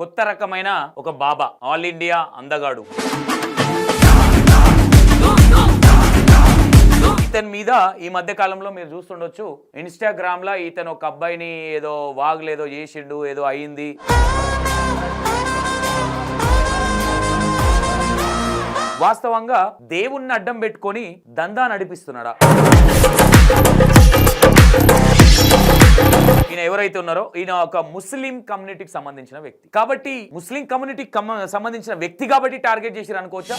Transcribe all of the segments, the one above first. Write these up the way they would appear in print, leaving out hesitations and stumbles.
కొత్త రకమైన ఒక బాబా, ఆల్ ఇండియా అందగాడు. ఇతని మీద ఈ మధ్య కాలంలో మీరు చూస్తుండొచ్చు, ఇన్స్టాగ్రామ్ లో ఇతను ఒక అబ్బాయిని ఏదో వాగులేదో చేసిండు, ఏదో అయింది. వాస్తవంగా దేవుణ్ణి అడ్డం పెట్టుకొని దందా నడిపిస్తున్నాడా? ఈయన ఎవరైతే ఉన్నారో ఈయన ఒక ముస్లిం కమ్యూనిటీకి సంబంధించిన వ్యక్తి కాబట్టి, ముస్లిం కమ్యూనిటీకి సంబంధించిన వ్యక్తి కాబట్టి టార్గెట్ చేసిరు అనుకోవచ్చా?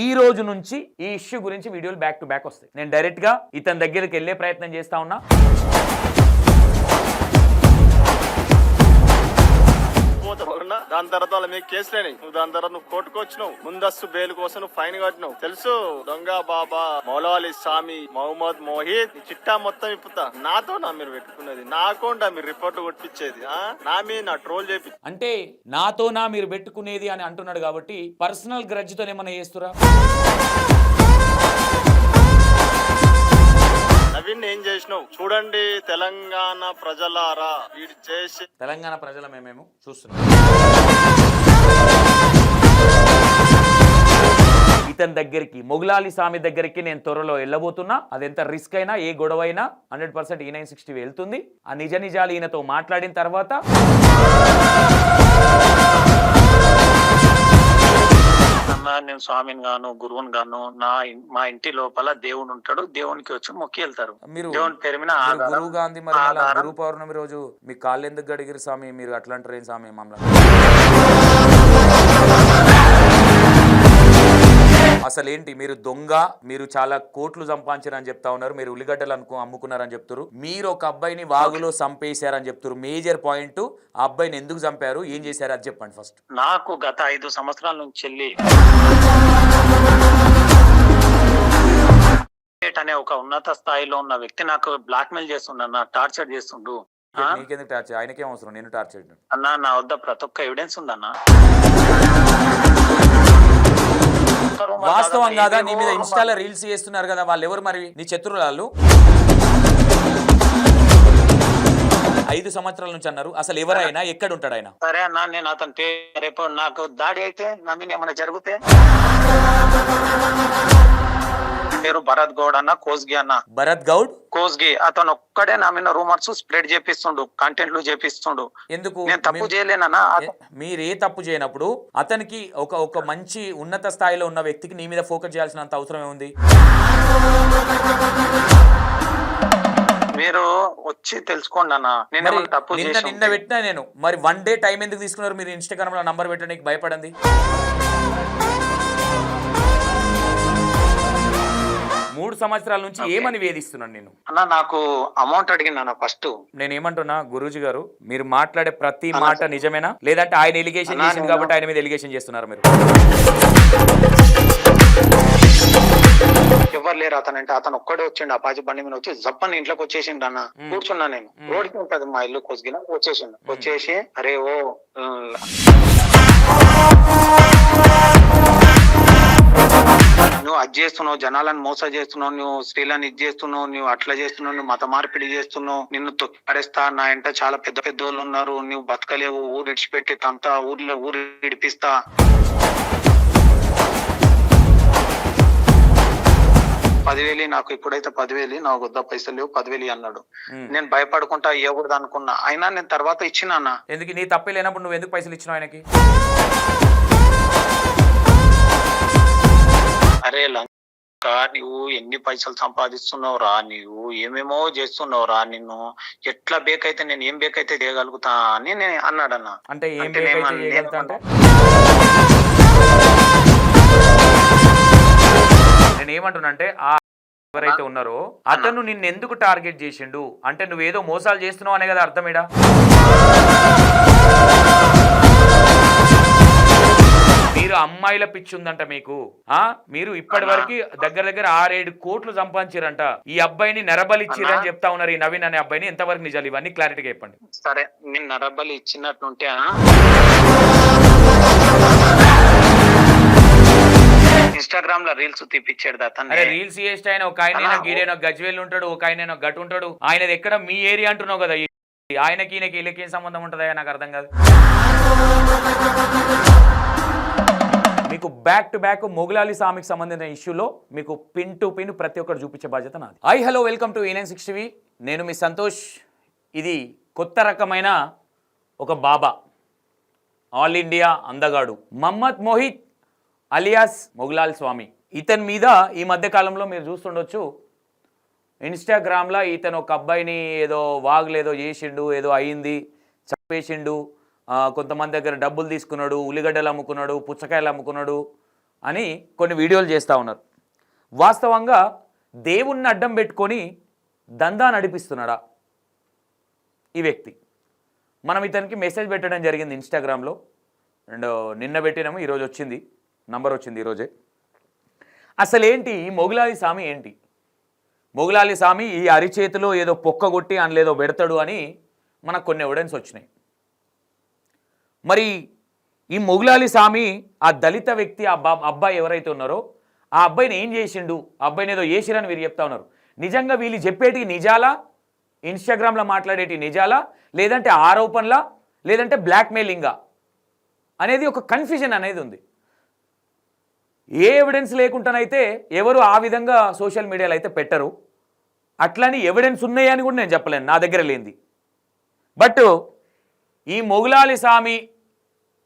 ఈ రోజు నుంచి ఈ ఇష్యూ గురించి వీడియోలు బ్యాక్ టు బ్యాక్ వస్తాయి. నేను డైరెక్ట్ గా ఇతని దగ్గరికి వెళ్లే ప్రయత్నం చేస్తా ఉన్నా. దాని తర్వాత వాళ్ళ మీద కేసులేని నువ్వు, దాని తర్వాత నువ్వు కోర్టుకు వచ్చినావు, ముందస్తు బెయిల్ కోసం నువ్వు ఫైన్ కట్టినావు. తెలుసు, దొంగ బాబా, మౌలవాలి స్వామి, మహమ్మద్ మోహిత్, చిట్టా మొత్తం ఇప్పుతా. నాతో మీరు పెట్టుకున్నది, నా అకౌంట్ మీరు రిపోర్ట్ కొట్టించేది, నా మీద నా ట్రోల్ చేపి అంటే నాతో మీరు పెట్టుకునేది అని అంటున్నాడు కాబట్టి పర్సనల్ గ్రడ్జ్ తో ఏమన్నా చేస్తురా? నవీన్ ఏం చేసినావు చూడండి. తెలంగాణ ప్రజలారా, వీడు చేసి తెలంగాణ ప్రజల మేము చూస్తున్నాం. ఇతని దగ్గరికి, మొగులాలి స్వామి దగ్గరికి నేను త్వరలో వెళ్ళబోతున్నా. అది ఎంత రిస్క్ అయినా, ఏ గొడవ అయినా 100% E960 వెళ్తుంది. ఆ నిజ నిజాలు ఈయనతో మాట్లాడిన తర్వాత నేను స్వామిని గాను, గురువుని గాను, మా ఇంటి లోపల దేవుడు ఉంటాడు, దేవునికి వచ్చి మొక్కి వెళ్తారు. మీరు దేవుని పేరు మీద గురువు గాంధీ, మరి గురు పౌర్ణమి రోజు మీ కాళ్ళు ఎందుకు గడిగిరు స్వామి? మీరు అట్లా అంటారు ఏం స్వామి? మమ్మల్ని అసలు ఏంటి మీరు దొంగ, మీరు చాలా కోట్లు సంపాదించారని చెప్తా ఉన్నారు, మీరు ఉల్లిగడ్డలు అమ్ముకున్నారని చెప్తారు, మీరు ఒక అబ్బాయిని వాగులో చంపేశారని చెప్తారు. మేజర్ పాయింట్, ఆ అబ్బాయిని ఎందుకు చంపారు, ఏం చేశారు అది చెప్పండి ఫస్ట్. నాకు గత 5 సంవత్సరాల నుంచి వెళ్ళి అనే ఒక ఉన్నత స్థాయిలో ఉన్న వ్యక్తి నాకు బ్లాక్ మెయిల్ చేస్తుండ, టార్చర్ చేస్తుండు. నీకెందుకు టార్చర్? ఆయనకేం అవసరం నేను టార్చర్? అన్నా, నా వద్ద ప్రతి ఒక్క ఎవిడెన్స్ ఉందన్నా. వాస్తవం కాదా? నీ మీద ఇన్స్టాలో రీల్స్ చేస్తున్నారు కదా, వాళ్ళు ఎవరు మరి? నీ శత్రువులు 5 సంవత్సరాల నుంచి అన్నారు. అసలు ఎవరైనా ఎక్కడ ఉంటాడు ఆయన? సరే అన్న, నేను అతను రేపు నాకు దాడి అయితే నా మీద ఏమైనా జరిగితే, పేరు భరత్ గౌడ్ అన్న, కోస్గి అన్న. భరత్ గౌడ్, కోస్గి, అతను ఒక్కడే నా మీద రూమర్స్ స్ప్రెడ్ చేపిస్తుండు, కంటెంట్లు చేపిస్తుండు. ఎందుకు? నేను తప్పు చేయలేనన్నా. మీరే తప్పు చేయనప్పుడు అతనికి ఒక మంచి ఉన్నత స్థాయిలో ఉన్న వ్యక్తికి నీ మీద ఫోకస్ చేయాల్సినంత అవసరం ఏముంది? మీరు వచ్చి తెలుసుకోండి అన్న, నేను తప్పు నిన్న పెట్టినా నేను. మరి 1 డే టైం ఎందుకు తీసుకున్నారు మీరు ఇన్స్టాగ్రామ్ లో నంబర్ పెట్టడానికి? భయపడండి. 3 సంవత్సరాల నుంచి ఏమని వేధిస్తున్నాను నేను? అన్న, నాకు అమౌంట్ అడిగినా ఫస్ట్. నేను ఏమంటున్నా, గురూజీ గారు, మీరు మాట్లాడే ప్రతి మాట నిజమేనా, లేదంటే ఆయన ఎలిగేషన్ చేసింది కాబట్టి ఆయన మీద ఎలిగేషన్ చేస్తున్నారు మీరు? ఎవరు లేరు అతను అంటే, అతను ఒక్కడే వచ్చిండు, అపాచి బండి మీద వచ్చి జప్పని ఇంట్లోకి వచ్చేసిండు అన్న. కూర్చున్నా నేను, రోడ్కి ఉంటది మా ఇల్లు కోసిగిన, వచ్చేసి అరే ఓ నువ్వు అది చేస్తున్నావు, జనాలను మోసం చేస్తున్నావు, నువ్వు స్త్రీలను ఇది చేస్తున్నావు, నువ్వు అట్లా చేస్తున్నావు, నువ్వు మత మార్పిడి చేస్తున్నావు, నిన్ను తొక్కిపడేస్తా, నా ఇంట చాలా పెద్ద పెద్ద వాళ్ళు ఉన్నారు, నువ్వు బతకలేవు, ఊరు ఇడిచిపెట్టి తంతా, ఊరు ఇడిపిస్తా. నాకు ఇప్పుడైతే 10,000, నాకు వద్ద పైసలు లేవు, 10,000 అన్నాడు. నేను భయపడుకుంటా ఇవ్వకూడదు అనుకున్నా, అయినా నేను తర్వాత ఇచ్చినా. ఎందుకు? నీ తప్పే లేనప్పుడు నువ్వు ఎందుకు పైసలు ఇచ్చినావు ఆయనకి? అరే నువ్వు ఎన్ని పైసలు సంపాదిస్తున్నావు రా, నువ్వు ఏమేమో చేస్తున్నావు రా, నిన్ను ఎట్లా బేకైతే నేను ఏం బేకైతే చేయగలుగుతా అని నేను అన్నాడన్న. అంటే నేను ఏమంటున్నా అంటే, ఎవరైతే ఉన్నారో అతను నిన్ను ఎందుకు టార్గెట్ చేసిండు అంటే, నువ్వేదో మోసాలు చేస్తున్నావు అనే కదా అర్థమేడా? మీరు అమ్మాయిల పిచ్చి ఉందంట మీకు. మీరు ఇప్పటి వరకు దగ్గర 6-7 కోట్లు సంపాదించారంట. ఈ అబ్బాయిని నరబలిచ్చిరని చెప్తా ఉన్నారు, ఈ నవీన్ అనే అబ్బాయిని. ఎంతవరకు నిజాలు ఇవన్నీ క్లారిటీగా చెప్పండి. సరే, నేను నరబలి ఇచ్చినట్టుంటే ఇన్స్టాగ్రామ్ లో రీల్స్ తీపిచ్చాడు అరే అతన్ని. రీల్స్ చేస్తే ఆయన ఒక ఆయన గీడైన గజ్వేల్ ఉంటాడు, ఒక ఆయన గట్ ఉంటాడు. ఆయనది ఎక్కడ మీ ఏరియా అంటున్నావు కదా, ఆయనకి ఈయనకి వీళ్ళకి ఏం సంబంధం ఉంటుందా నాకు అర్థం కాదు. మీకు బ్యాక్ టు బ్యాక్ మొగులాలి స్వామికి సంబంధించిన ఇష్యూలో మీకు పిన్ టు పిన్ ప్రతి ఒక్కరు చూపించే బాధ్యత నాది. Hello welcome to E960. నేను మీ సంతోష్. ఇది కొత్త రకమైన ఒక బాబా, ఆల్ ఇండియా అందగాడు మహమ్మద్ మోహిత్ అలియాస్ మొగులాల్ స్వామి. ఇతని మీద ఈ మధ్య కాలంలో మీరు చూస్తుండొచ్చు, ఇన్స్టాగ్రామ్లో ఇతను ఒక అబ్బాయిని ఏదో వాగులేదో చేసిండు, ఏదో అయింది, చంపేసిండు, కొంతమంది దగ్గర డబ్బులు తీసుకున్నాడు, ఉల్లిగడ్డలు అమ్ముకున్నాడు, పుచ్చకాయలు అమ్ముకున్నాడు అని కొన్ని వీడియోలు చేస్తూ ఉన్నారు. వాస్తవంగా దేవుణ్ణి అడ్డం పెట్టుకొని దందా నడిపిస్తున్నాడా ఈ వ్యక్తి? మనం ఇతనికి మెసేజ్ పెట్టడం జరిగింది ఇన్స్టాగ్రామ్లో, అండ్ నిన్న పెట్టినాము, ఈరోజు వచ్చింది, నంబర్ వచ్చింది ఈరోజే. అసలు ఏంటి ఈ మొగులాలి స్వామి? ఏంటి మొగులాలి స్వామి ఈ అరిచేతిలో ఏదో పొక్క కొట్టి అందులో పెడతాడు అని మనకు కొన్ని ఎవిడెన్స్ వచ్చినాయి. మరి ఈ మొగులాలి స్వామి ఆ దళిత వ్యక్తి, ఆ అబ్బాయి ఎవరైతే ఉన్నారో ఆ అబ్బాయిని ఏం చేసిండు, ఆ అబ్బాయిని ఏదో చేసిరని వీరు చెప్తా ఉన్నారు. నిజంగా వీళ్ళు చెప్పేటి నిజాలా, ఇన్స్టాగ్రామ్లో మాట్లాడేటి నిజాలా, లేదంటే ఆరోపణలా, లేదంటే బ్లాక్మెయిలింగా అనేది ఒక కన్ఫ్యూజన్ అనేది ఉంది. ఏ ఎవిడెన్స్ లేకుండానైతే ఎవరు ఆ విధంగా సోషల్ మీడియాలో అయితే పెట్టరు. అట్లని ఎవిడెన్స్ ఉన్నాయని కూడా నేను చెప్పలేను, నా దగ్గర లేనిది. బట్ ఈ మొగులాలి స్వామి,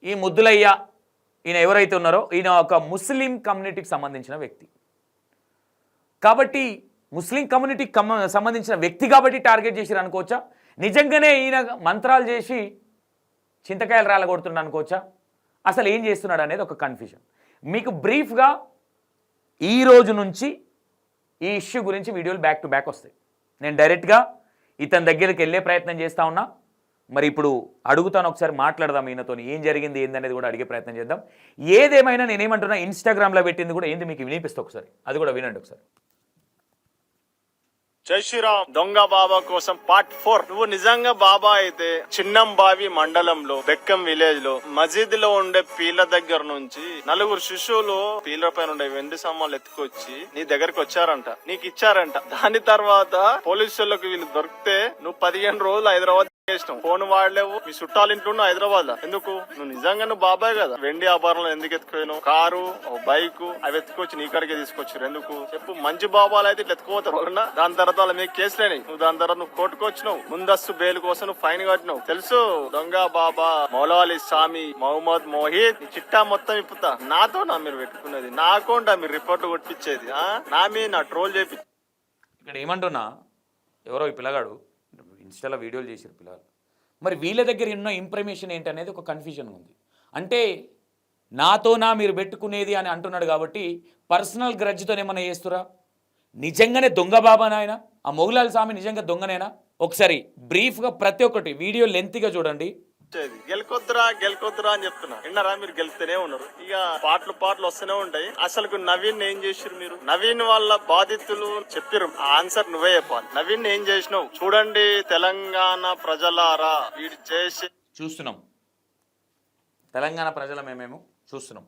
ఈ ముద్దులయ్య, ఈయన ఎవరైతే ఉన్నారో ఈయన ఒక ముస్లిం కమ్యూనిటీకి సంబంధించిన వ్యక్తి కాబట్టి, ముస్లిం కమ్యూనిటీకి సంబంధించిన వ్యక్తి కాబట్టి టార్గెట్ చేసిరు అనుకోవచ్చా? నిజంగానే ఈయన మంత్రాలు చేసి చింతకాయలు రాలగొడుతున్నాడు అనుకోవచ్చా? అసలు ఏం చేస్తున్నాడు అనేది ఒక కన్ఫ్యూజన్. మీకు బ్రీఫ్గా ఈ రోజు నుంచి ఈ ఇష్యూ గురించి వీడియోలు బ్యాక్ టు బ్యాక్ వస్తాయి. నేను డైరెక్ట్గా ఇతని దగ్గరికి వెళ్ళే ప్రయత్నం చేస్తూ ఉన్నా. మరి ఇప్పుడు అడుగుతాను, ఒకసారి మాట్లాడదాం ఈయనతో, ఏం జరిగింది ఏందనేది కూడా అడిగే ప్రయత్నం చేద్దాం. ఏదేమైనా నేనేమంటున్నా, ఇన్స్టాగ్రామ్లో పెట్టింది కూడా ఏంది మీకు వినిపిస్తా, ఒకసారి అది కూడా వినండి ఒకసారి. జై శ్రీరామ్. దొంగ బాబా కోసం పార్ట్ 4. నువ్వు నిజంగా బాబా అయితే చిన్నంబావి మండలంలో బెక్కం విలేజ్ లో మసీద్ లో ఉండే పీర్ల దగ్గర నుంచి 4 శిశువులు పీర్ల పైన ఉండే వెండి సామాన్లు ఎత్తుకొచ్చి నీ దగ్గరకు వచ్చారంట, నీకు ఇచ్చారంట. దాని తర్వాత పోలీసులకు వీళ్ళు దొరికితే నువ్వు 15 రోజులు హైదరాబాద్ ఫోన్ వాడలేవు, మీ చుట్టాలు ఇంట్లో హైదరాబాద్ లో. ఎందుకు? నువ్వు నిజంగా నువ్వు బాబాయ్ కదా, వెండి ఆభరణలు ఎందుకు ఎత్తుకోను? కారు, బైక్ అవి ఎత్తుకొచ్చి నీ కాడికే తీసుకొచ్చారు. ఎందుకు చెప్పు? మంచి బాబాలు అయితే ఇట్లా ఎత్తుకోతారు. దాని తర్వాత వాళ్ళ మీకు కేసులేని, నువ్వు దాని తర్వాత నువ్వు కోర్టుకు వచ్చినావు, ముందస్తు బెయిల్ కోసం నువ్వు ఫైన్ కట్టినావు. తెలుసు? దొంగ బాబా మౌలవాలి స్వామి మహమ్మద్ మోహిత్ చిట్టా మొత్తం ఇప్పుతా. నాతో నా మీరు పెట్టుకున్నది, నా అకౌంట్ మీరు రిపోర్ట్ కొట్టించేది, నా మీద నా ట్రోల్ చేపి. ఇక్కడ ఏమంటున్నా, ఎవరో ఈ పిల్లగాడు ఇన్స్టాలో వీడియోలు చేసారు పిల్లలు. మరి వీళ్ళ దగ్గర ఉన్న ఇన్ఫర్మేషన్ ఏంటనేది ఒక కన్ఫ్యూజన్ ఉంది. అంటే నాతోనా మీరు పెట్టుకునేది అని అంటున్నాడు కాబట్టి పర్సనల్ గ్రడ్జ్తో ఏమన్నా చేస్తురా? నిజంగానే దొంగ బాబానా ఆయన? ఆ మొగులాలి స్వామి నిజంగా దొంగనేనా? ఒకసారి బ్రీఫ్గా ప్రతి ఒక్కటి వీడియో లెంత్గా చూడండి. గెలుకొద్దురా అని చెప్తున్నా, విన్నారా? మీరు గెలుస్తూనే ఉన్నారు. ఇక పాటలు వస్తూనే ఉంటాయి. అసలు నవీన్ ఏం చేసిరు మీరు? నవీన్ వాళ్ళ బాధితులు చెప్పారు, ఆన్సర్ నువ్వే చెప్పాలి. నవీన్ ఏం చేసినావు చూడండి. తెలంగాణ ప్రజలారా, వీడు చేసి చూస్తున్నాం, తెలంగాణ ప్రజల మేమేమో చూస్తున్నాం.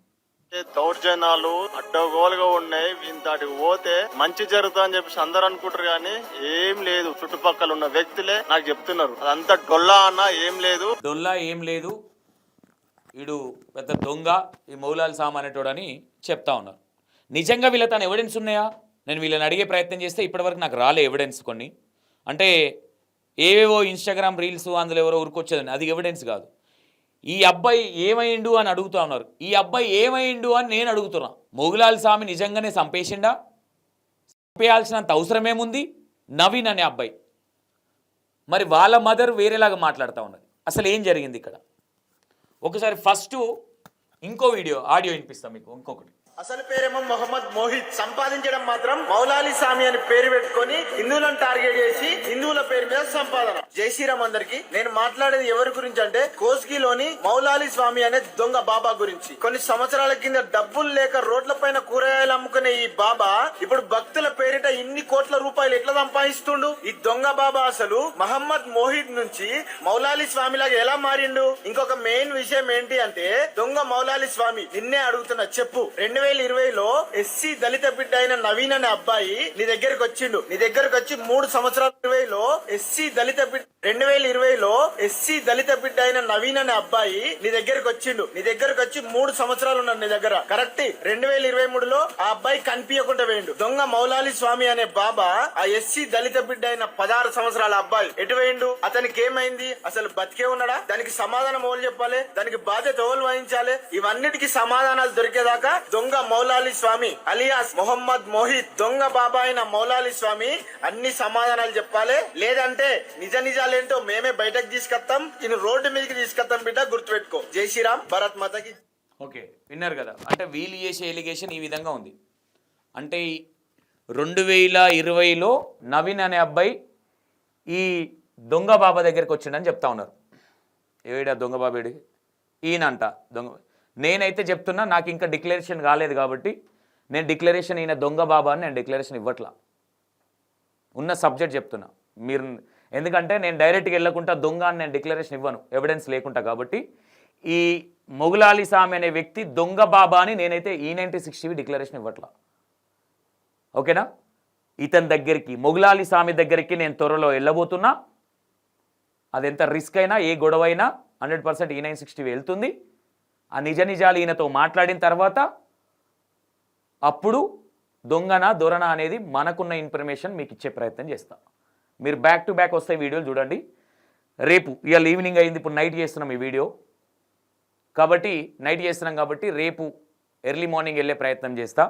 దౌర్జన్యాలు అడ్డగోలుగా ఉన్నాయి. ఇంతటికి పోతే మంచి జరుగుతుంది అని చెప్పేసి అందరు అనుకుంటారు, కానీ ఏం లేదు. చుట్టుపక్కల ఉన్న వ్యక్తులే నాకు చెప్తున్నారు, అదంతా డొల్లా అన్న, ఏం లేదు, డొల్లా ఏం లేదు, వీడు పెద్ద దొంగ, ఈ మౌలాలి స్వామి అనేటోడు అని చెప్తా ఉన్నారు. నిజంగా వీళ్ళ తన ఎవిడెన్స్ ఉన్నాయా? నేను వీళ్ళని అడిగే ప్రయత్నం చేస్తే ఇప్పటివరకు నాకు రాలే ఎవిడెన్స్. కొన్ని అంటే ఏవేవో ఇన్స్టాగ్రామ్ రీల్స్ అందులో ఎవరో ఉరికొచ్చేదని, అది ఎవిడెన్స్ కాదు. ఈ అబ్బాయి ఏమైండు అని అడుగుతా ఉన్నారు. ఈ అబ్బాయి ఏమైండు అని నేను అడుగుతున్నా. మొగులాలి స్వామి నిజంగానే చంపేసిండా? చంపేయాల్సినంత అవసరమేముంది? నవీన్ అనే అబ్బాయి మరి వాళ్ళ మదర్ వేరేలాగా మాట్లాడుతూ ఉన్నది. అసలు ఏం జరిగింది ఇక్కడ? ఒకసారి ఫస్ట్ ఇంకో ఆడియో వినిపిస్తాం మీకు. ఇంకొకటి, అసలు పేరేమో మొహమ్మద్ మోహిత్, సంపాదించడం మాత్రం మౌలాలి స్వామి అని పేరు పెట్టుకొని హిందువులను టార్గెట్ చేసి హిందువుల పేరు మీద సంపాదన. జై శ్రీరామ్ అందరికి. నేను మాట్లాడేది ఎవరి గురించి అంటే కోస్గిలోని మౌలాలి స్వామి అనే దొంగ బాబా గురించి. కొన్ని సంవత్సరాల కింద డబ్బులు లేక రోడ్ల పైన కూరగాయలు అమ్ముకునే ఈ బాబా ఇప్పుడు భక్తుల పేరిట ఇన్ని కోట్ల రూపాయలు ఎట్లా సంపాదిస్తుండు? ఈ దొంగ బాబా అసలు మహమ్మద్ మోహిత్ నుంచి మౌలాలి స్వామి లాగా ఎలా మారిండు? ఇంకొక మెయిన్ విషయం ఏంటి అంటే, దొంగ మౌలాలి స్వామి నిన్నే అడుగుతున్నా, చెప్పు, 2020లో ఎస్సీ దళిత బిడ్డ అయిన నవీన్ అనే అబ్బాయి నీ దగ్గరకు వచ్చిండు. నీ దగ్గరకు వచ్చి 3 సంవత్సరాలు 2020లో ఎస్సీ దళిత బిడ్డ 2020లో ఎస్సీ దళిత బిడ్డ అయిన నవీన్ అనే అబ్బాయి నీ దగ్గరకు వచ్చిండు. నీ దగ్గరకు వచ్చి 3 సంవత్సరాలు ఉన్నాడు నీ దగ్గర. కరెక్ట్. 2023లో ఆ అబ్బాయి కనిపించకుండా వేయండు. దొంగ మౌలాలి స్వామి అనే బాబా ఆ ఎస్సీ దళిత బిడ్డ అయిన 16 సంవత్సరాల అబ్బాయి ఎటు వేయండు? అతనికి ఏమైంది? అసలు బతికే ఉన్నాడా? దానికి సమాధానం ఎవరు చెప్పాలి? దానికి బాధ్యత ఎవరు వహించాలి? ఇవన్నిటికీ సమాధానాలు దొరికేదాకా దొంగ మౌలాలి స్వామి అలియాస్ మొహమ్మద్ మోహిత్ దొంగ బాబా అయిన మౌలాలి స్వామి అన్ని సమాధానాలు చెప్పాలి. లేదంటే నిజ నిజాలేంటో మేమే బయటకు తీసుకొస్తాం. నేను రోడ్డు మీదకి తీసుకొస్తాం. బిడ్డ గుర్తుపెట్టుకో. జై శ్రీరామ్. భారత్ మాతకి. ఓకే, విన్నారు కదా. అంటే వీళ్ళు చేసే ఎలిగేషన్ ఈ విధంగా ఉంది. అంటే 2020లో నవీన్ అనే అబ్బాయి ఈ దొంగ బాబా దగ్గరికి వచ్చిండని చెప్తా ఉన్నారు. ఏడా దొంగ బాబేడి? ఈయనంట దొంగ. నేనైతే చెప్తున్నా, నాకు ఇంకా డిక్లరేషన్ కాలేదు కాబట్టి నేను డిక్లరేషన్ ఈయన దొంగ బాబా అని నేను డిక్లరేషన్ ఇవ్వట్లా. ఉన్న సబ్జెక్ట్ చెప్తున్నా. మీరు ఎందుకంటే నేను డైరెక్ట్గా వెళ్ళకుండా దొంగ అని నేను డిక్లరేషన్ ఇవ్వను ఎవిడెన్స్ లేకుండా. కాబట్టి ఈ మొగులాలి స్వామి అనే వ్యక్తి దొంగ బాబా అని నేనైతే E9060 డిక్లరేషన్ ఇవ్వట్లా. ఓకేనా? ఇతని దగ్గరికి మొగులాలి స్వామి దగ్గరికి నేను త్వరలో వెళ్ళబోతున్నా. అది ఎంత రిస్క్ అయినా ఏ గొడవ అయినా 100% E960 వెళ్తుంది. ఆ నిజ నిజాలు ఈయనతో మాట్లాడిన తర్వాత అప్పుడు దొంగన దొరన అనేది మనకున్న ఇన్ఫర్మేషన్ మీకు ఇచ్చే ప్రయత్నం చేస్తా. మీరు బ్యాక్ టు బ్యాక్ వస్తే వీడియోలు చూడండి. రేపు ఇవాళ ఈవినింగ్ అయింది, ఇప్పుడు నైట్ చేస్తున్నాం ఈ వీడియో కాబట్టి, నైట్ చేస్తున్నాం కాబట్టి రేపు ఎర్లీ మార్నింగ్ వెళ్ళే ప్రయత్నం చేస్తా.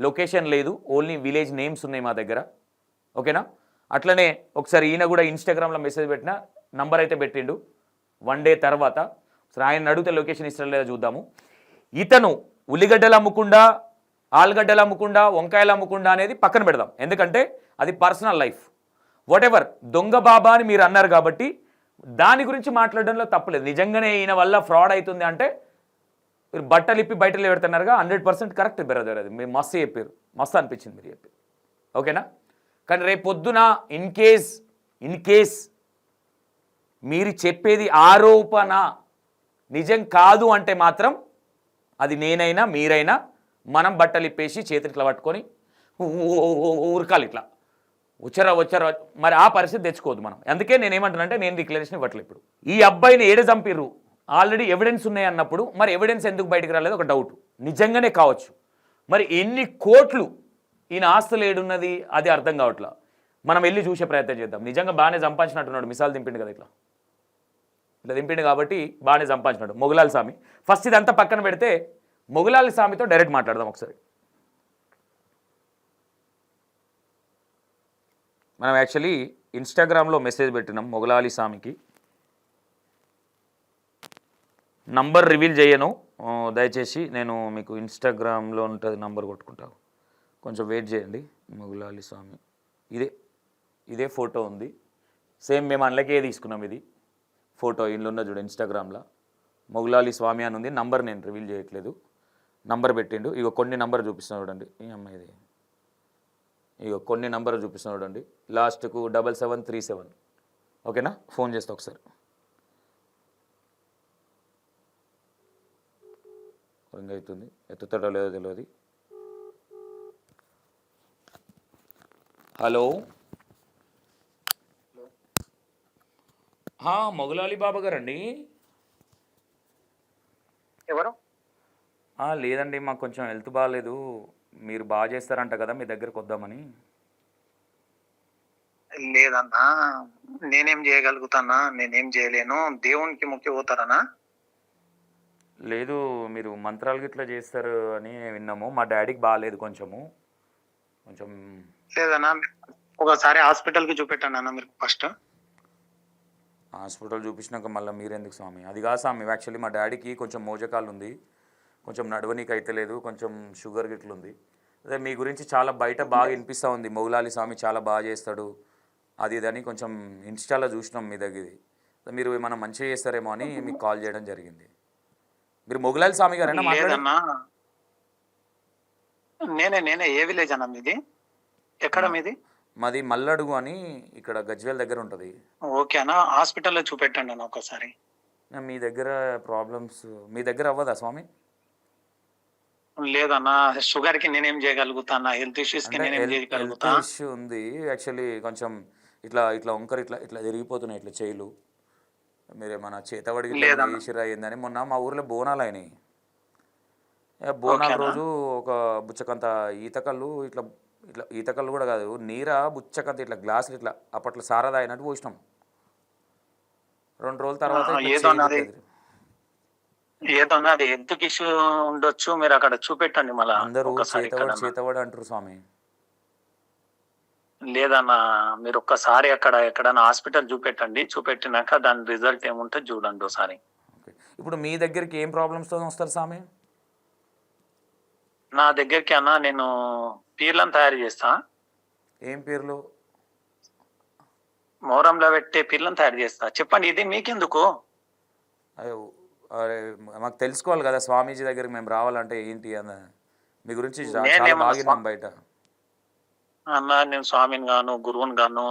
లొకేషన్ లేదు, ఓన్లీ విలేజ్ నేమ్స్ ఉన్నాయి మా దగ్గర. ఓకేనా? అట్లనే ఒకసారి ఈయన కూడా ఇన్స్టాగ్రామ్లో మెసేజ్ పెట్టిన నంబర్ అయితే పెట్టిండు 1 డే తర్వాత. సరే ఆయన అడిగితే లొకేషన్ ఇష్టం లేదా చూద్దాము. ఇతను ఉల్లిగడ్డలు అమ్ముకుండా, ఆలుగడ్డలు అమ్ముకుండా, వంకాయలు అమ్ముకుండా అనేది పక్కన పెడదాం. ఎందుకంటే అది పర్సనల్ లైఫ్. వాట్ ఎవర్ దొంగ బాబా అని మీరు అన్నారు కాబట్టి దాని గురించి మాట్లాడడంలో తప్పలేదు. నిజంగానే ఈయన వల్ల ఫ్రాడ్ అవుతుంది అంటే మీరు బట్టలు ఇప్పి బయటలు పెడుతున్నారుగా, 100% కరెక్ట్ బ్రదర్. అది మీరు మస్తు చెప్పారు, మస్తు అనిపించింది మీరు చెప్పారు. ఓకేనా? కానీ రేపు పొద్దున ఇన్ కేస్ మీరు చెప్పేది ఆరోపణ నిజం కాదు అంటే మాత్రం అది నేనైనా మీరైనా మనం బట్టలు ఇప్పేసి చేతులు ఇట్లా పట్టుకొని ఊరకాలి, ఇట్లా వచ్చారా మరి ఆ పరిస్థితి తెచ్చుకోవద్దు మనం. అందుకే నేనేమంటానంటే నేను డిక్లరేషన్ ఇవ్వట్లేదు. ఇప్పుడు ఈ అబ్బాయిని ఏడ చంపిర్రు ఆల్రెడీ ఎవిడెన్స్ ఉన్నాయి అన్నప్పుడు మరి ఎవిడెన్స్ ఎందుకు బయటకు రాలేదు ఒక డౌట్. నిజంగానే కావచ్చు, మరి ఎన్ని కోట్లు ఈయన ఆస్తులు ఏడున్నది అది అర్థం కావట్లా. మనం వెళ్ళి చూసే ప్రయత్నం చేద్దాం. నిజంగా బాగానే సంపాదించినట్టున్నాడు, మిసాలు దింపిండు కదా, ఇట్లా దింపిండు కాబట్టి బాగానే సంపాదించినాడు మొగులాలి స్వామి. ఫస్ట్ ఇదంతా పక్కన పెడితే మొగులాలి స్వామితో డైరెక్ట్ మాట్లాడదాం ఒకసారి. మనం యాక్చువల్లీ ఇన్స్టాగ్రామ్లో మెసేజ్ పెట్టినాం మొగులాలి స్వామికి. నంబర్ రివీల్ చేయను దయచేసి, నేను మీకు ఇన్స్టాగ్రామ్లో ఉంటుంది నంబర్ కొట్టుకుంటాను, కొంచెం వెయిట్ చేయండి. మొగులాలి స్వామి ఇదే ఫోటో ఉంది, సేమ్ మేము అందులోకే తీసుకున్నాం. ఇది ఫోటో ఇంట్లో ఉన్న చూడు ఇన్స్టాగ్రామ్లో మొగులాలి స్వామి అని ఉంది. నంబర్ నేను రివీల్ చేయట్లేదు, నంబర్ పెట్టిండు. ఇగో కొన్ని నంబర్ చూపిస్తున్నాడు చూడండి, ఈ అమ్మాయిది ఇగో కొన్ని నంబర్ చూపిస్తున్నాడు చూడండి, లాస్ట్కు 7737. ఓకేనా? ఫోన్ చేస్తా ఒకసారి. రింగ్ అవుతుంది, ఎత్తుతాడో లేదో తెలియదు. హలో, మొగులాలి బాబా గారండి? ఎవరు? లేదండి, మాకు కొంచెం హెల్త్ బాగాలేదు, మీరు బాగా చేస్తారంట కదా, మీ దగ్గరకు వద్దామని. లేదన్నా, నేనేం చేయగలుగుతానా? నేనేం చేయలేను. దేవునికి మొక్కి పోతారనా? లేదు, మీరు మంత్రాలు గిట్లా చేస్తారు అని విన్నాము. మా డాడీకి బాగాలేదు కొంచెం. లేదన్నా, ఒకసారి హాస్పిటల్కి చూపెట్టాను అన్న మీరు ఫస్ట్. హాస్పిటల్ చూపించినాక మళ్ళీ మీరెందుకు స్వామి? అది కాదు స్వామి, యాక్చువల్లీ మా డాడీకి కొంచెం మోజకాలు ఉంది, కొంచెం నడవనీకి అయితే లేదు, కొంచెం షుగర్ గిట్లు ఉంది. అదే మీ గురించి చాలా బయట బాగా వినిపిస్తూ ఉంది, మొగులాలి స్వామి చాలా బాగా చేస్తాడు అది ఇదని కొంచెం ఇన్స్టాలో చూసినాం మీ దగ్గరది. మీరు ఏమైనా మంచిగా చేస్తారేమో అని మీకు కాల్ చేయడం జరిగింది. మీరు మొగులాలి స్వామి గారేనా మాట్లాడన్నా? నేనే. ఏ విలేజ్ అన్న మీది? ఎక్కడ మీది? మాది మల్లడుగు అని ఇక్కడ గజ్వేల్ దగ్గర ఉంటుంది. ఓకే అన్న, హాస్పిటల్లో చూపెట్టండి అన్న ఒకసారి. మీ దగ్గర ప్రాబ్లమ్స్ మీ దగ్గర అవ్వదా స్వామి? లేదన్నా, షుగర్ కి నేనేం చేయగలుగుతా అన్న, హెల్త్ ఇష్యూస్ కి అంటే నేనేం హెల్త్ చేయగలుగుతా. ఇష్యూ ఉంది యాక్చువల్లీ. కొంచెం ఇట్లా ఇట్లా వంకర ఇట్లా ఇట్లా తిరిగిపోతున్నాయి ఇట్లా చేయిలు. మీరేమన్నా చేతబడికి ఇట్లా లేదన్న. చేసిరా ఏందని మొన్న మా ఊర్లో బోనాలు అయినాయి. ఓకే బోనాల అన్న. రోజు ఒక బుచ్చకంత ఈతకళ్ళు ఇట్లా ఇట్లా ఈతకళ్ళు కూడా కాదు, నీరా బుచ్చకంత ఇట్లా గ్లాసులు ఇట్లా అప్పట్లో సారా తాగినట్టు పోసినాం. 2 రోజుల తర్వాత ఇట్లా ఏదో చేయి అన్నది, ఇట్లా ఏదో అన్నది హెల్త్ ఇష్యూ ఉండొచ్చు, మీరు అక్కడ చూపెట్టండి మళ్ళా అందరూ ఒకసారి చేతబడి ఎక్కడన్నా. చేతబడి అంటారు స్వామి. లేదన్నా, మీరు ఒక్కసారి అక్కడ ఎక్కడన్నా హాస్పిటల్ చూపెట్టండి, చూపెట్టినాక దాని రిజల్ట్ ఏముంటే చూడండి ఒకసారి. ఓకే. ఇప్పుడు మీ దగ్గరికి ఏం ప్రాబ్లమ్స్తో వస్తారు స్వామి? నా దగ్గరికి అన్న, నేను పీర్లను తయారు చేస్తా. ఏం పేర్లు? మోరంలో పెట్టే పీర్లను తయారు చేస్తా. చెప్పండి, ఇది మీకెందుకు? అయ్యో, అరే మాకు తెలుసుకోవాలి కదా స్వామీజీ దగ్గరికి మేము రావాలంటే ఏంటి అని. మీ గురించి చాలా నేనేమన్నా బాగా విన్నాం బయట. అన్న, నేను స్వామిని గాను గురువుని గాను,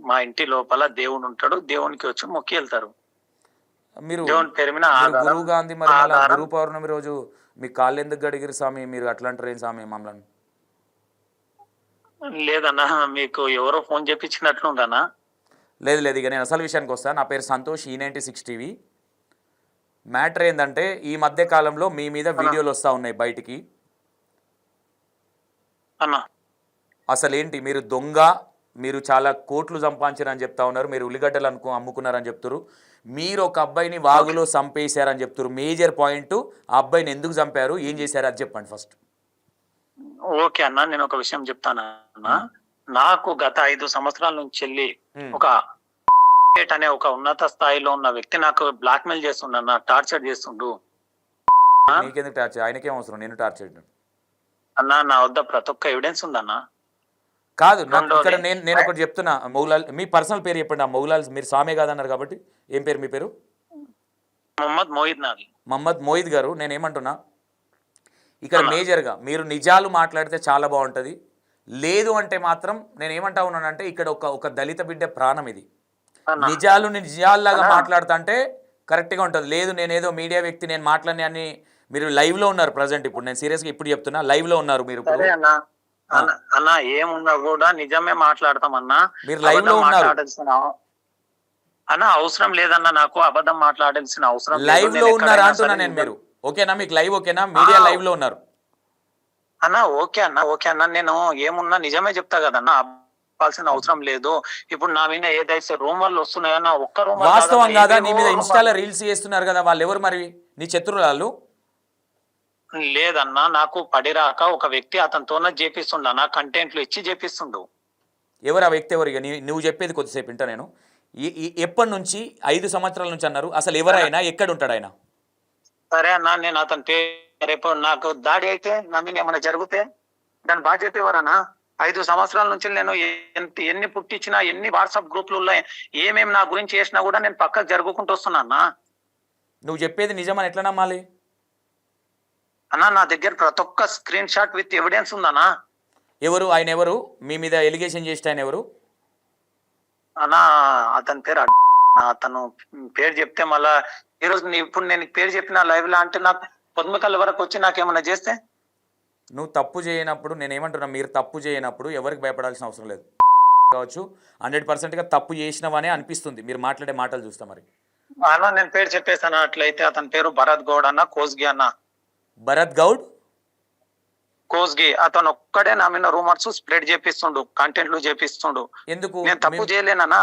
మా ఇంటి లోపల దేవుడు ఉంటాడు, దేవునికి వచ్చి మొక్కి వెళ్తారు. మీరు దేవుని పేరు మీద మీరు ఆధారం, గురువు గాంధీ మరి మళ్ళీ ఆధారం. గురు పౌర్ణమి రోజు మీ కాళ్ళు ఎందుకు గడిగిరు స్వామి? మీరు అట్లా అంటారు ఏం స్వామి మమ్మల్ని? లేదన్నా, మీకు ఎవరో ఫోన్ చేపించినట్లుందన్నా. లేదు లేదు, ఇక నేను అసలు విషయానికి వస్తాను. నా పేరు సంతోష్, E96 టీవీ. మ్యాటర్ ఏంటంటే ఈ మధ్య కాలంలో మీ మీద వీడియోలు వస్తూ ఉన్నాయి బయటికి. అన్నా, అసలేంటి మీరు దొంగ, మీరు చాలా కోట్లు సంపాదించారని చెప్తా ఉన్నారు. మీరు ఉల్లిగడ్డలు అమ్ముకున్నారని చెప్తారు. మీరు ఒక అబ్బాయిని వాగులో చంపేశారని చెప్తారు. మేజర్ పాయింట్, ఆ అబ్బాయిని ఎందుకు చంపారు, ఏం చేశారు అది చెప్పండి ఫస్ట్. ఓకే అన్న, నేను ఒక విషయం చెప్తాను అన్న. నాకు గత 5 సంవత్సరాల నుంచి వెళ్ళి ఒక అనే ఒక ఉన్నత స్థాయిలో ఉన్న వ్యక్తి నాకు బ్లాక్ మెయిల్ చేస్తుండ, టార్చర్ చేస్తుండు. నీకెందుకు టార్చర్? ఆయనకేం అవసరం నేను టార్చర్ చేయడం? అన్న, నా వద్ద ప్రతి ఒక్క ఎవిడెన్స్ ఉందన్న. కాదు, నాకు ఇక్కడ నేను ఒకటి చెప్తున్నా. మౌలాల్, మీ పర్సనల్ పేరు చెప్పండి. ఆ మౌలాల్ మీరు సామే కాదన్నారు కాబట్టి ఏం పేరు మీ పేరు? మొహమ్మద్ మోహిద్ నాది. మహమ్మద్ మోయిద్ గారు, నేనేమంటున్నా ఇక్కడ మేజర్గా మీరు నిజాలు మాట్లాడితే చాలా బాగుంటుంది. లేదు అంటే మాత్రం నేను ఏమంటా ఉన్నానంటే ఇక్కడ ఒక దళిత బిడ్డ ప్రాణం ఇది. నిజాలు నిజాల్లాగా మాట్లాడుతా అంటే కరెక్ట్గా ఉంటుంది. లేదు నేనేదో మీడియా వ్యక్తి, నేను మాట్లాడిన అని. మీరు లైవ్లో ఉన్నారు ప్రజెంట్. ఇప్పుడు నేను సీరియస్గా ఇప్పుడు చెప్తున్నా, లైవ్లో ఉన్నారు మీరు ఇప్పుడు. అన్న, ఏమున్నా కూడా నిజమే మాట్లాడతాం అన్న. మీరు లైవ్ లో ఉన్నారు అన్న, అవసరం లేదన్న, నాకు అబద్ధం మాట్లాడాల్సిన అవసరం లేదు. లైవ్ లో ఉన్నారు అంటున్నా నేను. మీరు ఓకేనా? మీకు లైవ్ ఓకేనా? మీడియా లైవ్ లో ఉన్నారు అన్న. ఓకే అన్న, ఓకే అన్న, నేను ఏమున్నా నిజమే చెప్తా కదన్న, అవ్వాల్సిన అవసరం లేదు. ఇప్పుడు నా మీద ఏదైతే రూమర్లు వస్తున్నాయన్న, ఒక్క రూమర్ వాస్తవం కాదా? నీ మీద ఇన్స్టాలో రీల్స్ చేస్తున్నారు కదా, వాళ్ళు ఎవరు మరి? నీ శత్రువులు? లేదన్నా, నాకు పడిరాక ఒక వ్యక్తి అతనితోనే చేపిస్తుండ, నా కంటెంట్లు ఇచ్చి చేపిస్తుండు. ఎవరు ఆ వ్యక్తి? ఎవరు? నువ్వు చెప్పేది కొద్దిసేపు వింటా నేను. ఎప్పటి నుంచి? 5 సంవత్సరాల నుంచి అన్నారు. అసలు ఎవరైనా ఎక్కడ ఉంటాడు ఆయన? సరే అన్న, నేను అతని రేపు నాకు దాడి అయితే నా మీద ఏమైనా జరిగితే దాని బాధ్యత ఎవరన్నా? 5 సంవత్సరాల నుంచి నేను ఎన్ని పుట్టించినా, ఎన్ని వాట్సాప్ గ్రూపులలో ఏమేమి నా గురించి చేసినా కూడా నేను పక్కకు జరుగుకుంటూ వస్తున్నా. నువ్వు చెప్పేది నిజమని ఎట్లా నమ్మాలి అన్నా? నా దగ్గర ప్రతి ఒక్క స్క్రీన్ షాట్ విత్ ఎవిడెన్స్ ఉందన్నా. ఎవరు ఆయన? ఎవరు మీ మీద ఎలిగేషన్ చేస్తే ఆయన ఎవరు అన్నా? అతని పేరు అతను పేరు చెప్తే మళ్ళా ఈరోజు ఇప్పుడు నేను పేరు చెప్పిన లైవ్ లా అంటే నాకు పొద్దుకల వరకు వచ్చి నాకేమన్నా చేస్తే? నువ్వు తప్పు చేయనప్పుడు నేను ఏమంటున్నా, మీరు తప్పు చేయనప్పుడు ఎవరికి భయపడాల్సిన అవసరం లేదు కావచ్చు. 100%గా తప్పు చేసినవనే అనిపిస్తుంది మీరు మాట్లాడే మాటలు చూస్తా. మరి అన్న, నేను పేరు చెప్పేసాను. అట్లయితే అతని పేరు భరత్ గౌడ్ అన్న, కోస్గి అన్న. భరత్ గౌడ్ కోస్గి. అతను ఒక్కడే నా మీద రూమర్స్ స్ప్రెడ్ చేపిస్తుండు, కంటెంట్లు చేపిస్తుండు. ఎందుకు? నేను తప్పు చేయలేనన్నా.